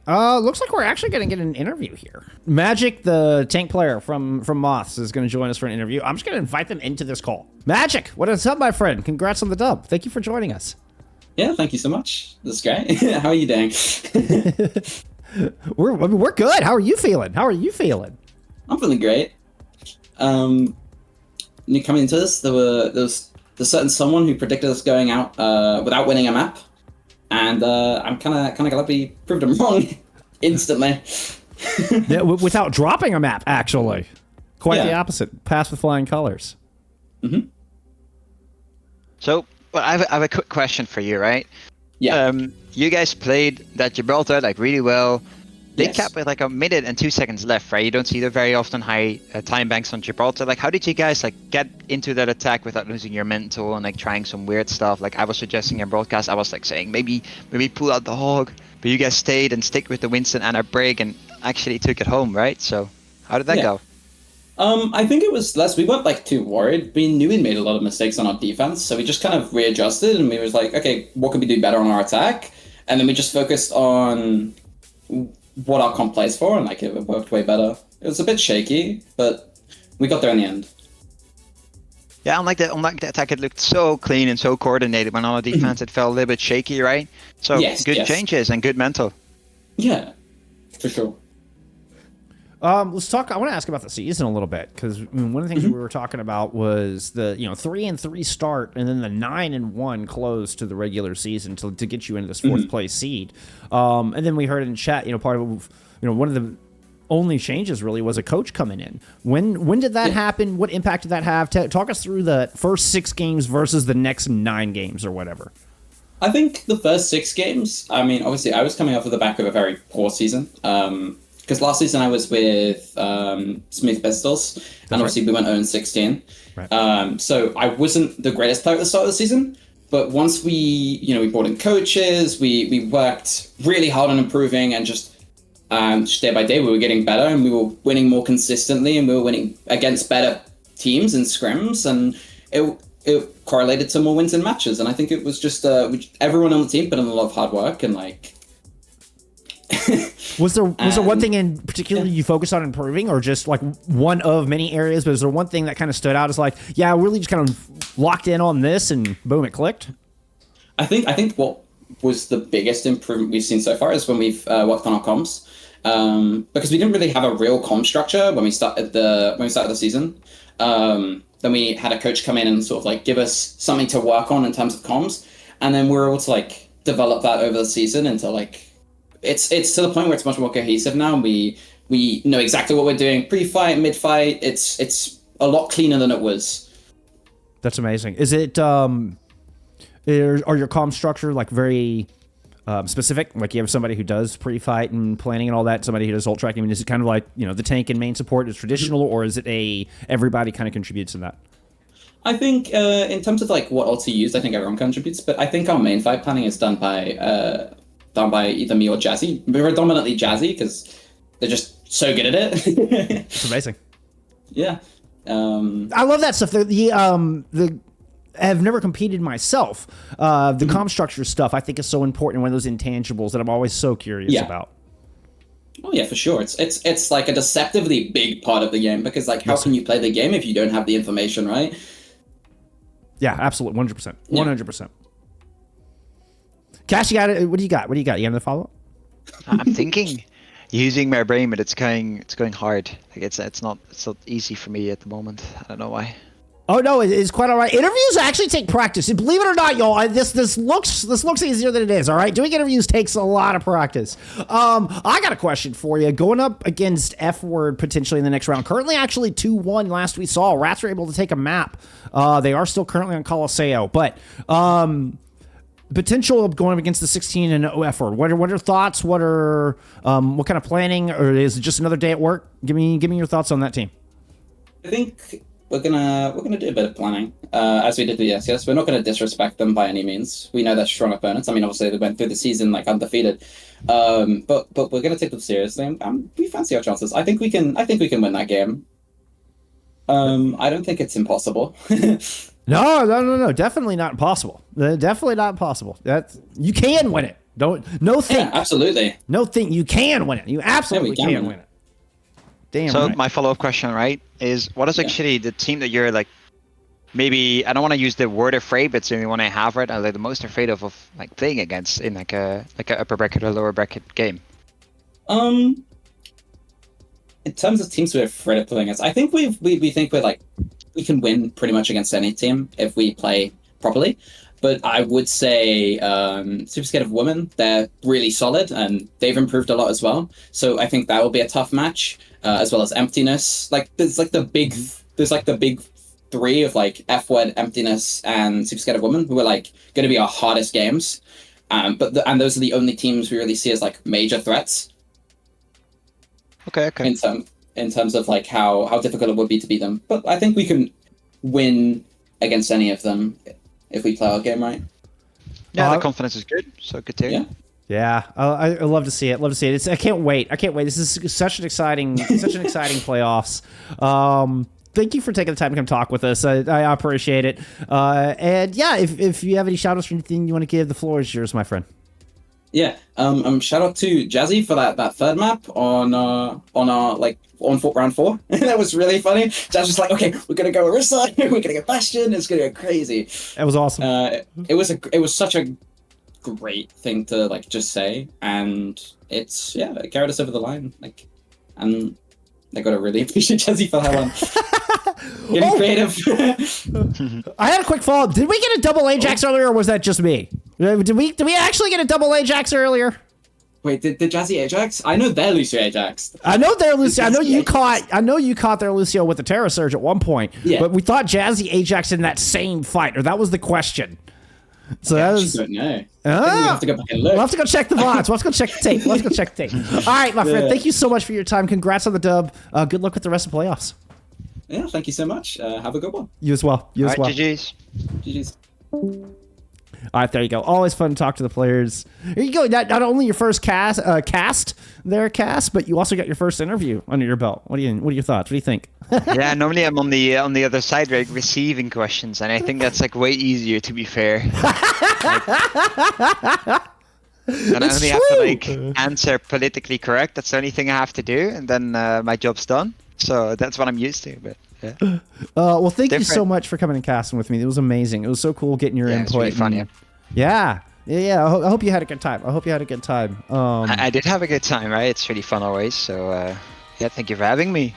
Looks like we're actually going to get an interview here. Magic, the tank player from Moths, is going to join us for an interview. I'm just going to invite them into this call. Magic, what is up, my friend? Congrats on the dub. Thank you for joining us. Yeah, thank you so much. That's great. How are you doing? We're good. How are you feeling? I'm feeling great. When you coming into this, there's certain someone who predicted us going out without winning a map, and I'm kind of glad we proved him wrong instantly. Yeah, without dropping a map, actually. Quite the Yeah. opposite. Pass with flying colors. Mm-hmm. So, well, I have a quick question for you, right? Yeah. You guys played that Gibraltar like really well. They Yes. capped with like a minute and 2 seconds left, right? You don't see the very often high time banks on Gibraltar. Like, how did you guys like get into that attack without losing your mental and like trying some weird stuff? Like I was suggesting in broadcast, I was like saying maybe pull out the hog, but you guys stayed and stick with the Winston and a break and actually took it home, right? So how did that go? I think it was less. We weren't like too worried. We knew we made a lot of mistakes on our defense, so we just kind of readjusted and we was like, okay, what can we do better on our attack? And then we just focused on what our comp plays for, and like it worked way better. It was a bit shaky, but we got there in the end. Yeah, unlike the attack, it looked so clean and so coordinated. When on the defense, it felt a little bit shaky, right? So good changes and good mental. Yeah, for sure. Let's talk. I want to ask about the season a little bit because one of the things we were talking about was the 3-3 start and then the 9-1 close to the regular season to get you into this fourth place seed. And then we heard in chat, part of one of the only changes really was a coach coming in. When did that happen? What impact did that have? Talk us through the first 6 games versus the next 9 games or whatever. I think the first 6 games. I mean, obviously, I was coming off of the back of a very poor season. Because last season I was with Smooth Pistols, and obviously we went 0-16. Right. So I wasn't the greatest player at the start of the season, but once we brought in coaches, we worked really hard on improving, and just day by day we were getting better, and we were winning more consistently, and we were winning against better teams in scrims, and it correlated to more wins in matches. And I think it was just everyone on the team put in a lot of hard work, and like. Was there one thing in particular you focused on improving, or just like one of many areas? But is there one thing that kind of stood out as like, I really just kind of locked in on this and boom, it clicked? I think what was the biggest improvement we've seen so far is when we've worked on our comms, because we didn't really have a real comm structure when we started the season. Then we had a coach come in and sort of like give us something to work on in terms of comms, and then we were able to like develop that over the season into like. It's to the point where it's much more cohesive now. We know exactly what we're doing pre-fight, mid-fight. It's a lot cleaner than it was. That's amazing. Is it Are your comm structure like very specific? Like you have somebody who does pre-fight and planning and all that, somebody who does ult tracking. I mean, is it kind of like, the tank and main support is traditional, or is it everybody kind of contributes in that? I think in terms of like what ults you use, I think everyone contributes, but I think our main fight planning is done by either me or Jazzy. Predominantly Jazzy, because they're just so good at it. It's amazing. Yeah. I love that stuff. I have never competed myself. The comm structure stuff I think is so important. One of those intangibles that I'm always so curious about. Oh yeah, for sure. It's like a deceptively big part of the game, because like how can you play the game if you don't have the information, right? Yeah, absolutely, 100%, 100%. Cash, you got it. What do you got? You got the follow up? I'm thinking, using my brain, but it's going hard. Like it's not easy for me at the moment. I don't know why. Oh no, it's quite all right. Interviews actually take practice. Believe it or not, y'all, this looks easier than it is. All right, doing interviews takes a lot of practice. I got a question for you. Going up against F Word potentially in the next round. Currently, actually 2-1. Last we saw, Rats were able to take a map. They are still currently on Colosseo, but potential of going up against the 16 and F Word. What are your thoughts? What kind of planning, or is it just another day at work? Give me your thoughts on that team. I think we're gonna do a bit of planning, as we did with YesYes. We're not gonna disrespect them by any means. We know they're strong opponents. I mean, obviously they went through the season like undefeated, but we're gonna take them seriously. We fancy our chances. I think we can win that game. I don't think it's impossible. No, definitely not impossible. Definitely not impossible. You can win it. Yeah, absolutely. You can win it. You absolutely can win it. Damn. So right. my follow-up question, right, is what is actually the team that you're like, maybe I don't want to use the word afraid, but it's the only one I have, right? I'm like the most afraid of like playing against in like a upper bracket or lower bracket game. In terms of teams we're afraid of playing against, I think we think we can win pretty much against any team if we play properly. But I would say Super Scared of Women, they're really solid and they've improved a lot as well. So I think that will be a tough match, as well as Emptiness. There's the big three of like F-Word, Emptiness, and Super Scared of Women, who are like going to be our hardest games. And those are the only teams we really see as like major threats. Okay. In terms of like how difficult it would be to beat them. But I think we can win against any of them if we play our game right. Yeah, the confidence is good. So good to hear. Yeah, I love to see it. I can't wait. This is such an exciting playoffs. Thank you for taking the time to come talk with us. I appreciate it. And yeah, if you have any shout outs or anything you want to give, the floor is yours, my friend. Yeah. Shout out to Jazzy for that third map on round 4. That was really funny. Jazz was like, okay, we're gonna go Orisa, we're gonna go Bastion, it's gonna go crazy. That was awesome. It was such a great thing to like just say, and it carried us over the line. And I gotta really appreciate Jazzy for that one. Getting creative. I had a quick follow-up. Did we get a double Ajax earlier, or was that just me? Did we actually get a double Ajax earlier? Wait, did Jazzy Ajax? I know they're Lucio Ajax. I know they're Lucio. I know you caught their Lucio with the Terra Surge at one point. Yeah. But we thought Jazzy Ajax in that same fight, or that was the question. So that was. I don't know. We have to go back and look. We'll have to go check the VODs. Let's go check the tape. All right, my friend. Thank you so much for your time. Congrats on the dub. Good luck with the rest of the playoffs. Yeah, thank you so much. Have a good one. You as well. All right, GG's. All right, there you go. Always fun to talk to the players. Here you go. Not only your first cast, but you also got your first interview under your belt. What are your thoughts? What do you think? Yeah, normally I'm on the other side, like receiving questions, and I think that's like way easier. To be fair, and I only have to like answer politically correct. That's the only thing I have to do, and then my job's done. So that's what I'm used to. But yeah. Well, thank you so much for coming and casting with me. It was amazing. It was so cool getting your input. It was really fun. Yeah. I hope you had a good time. I did have a good time, right? It's really fun always. So yeah, thank you for having me.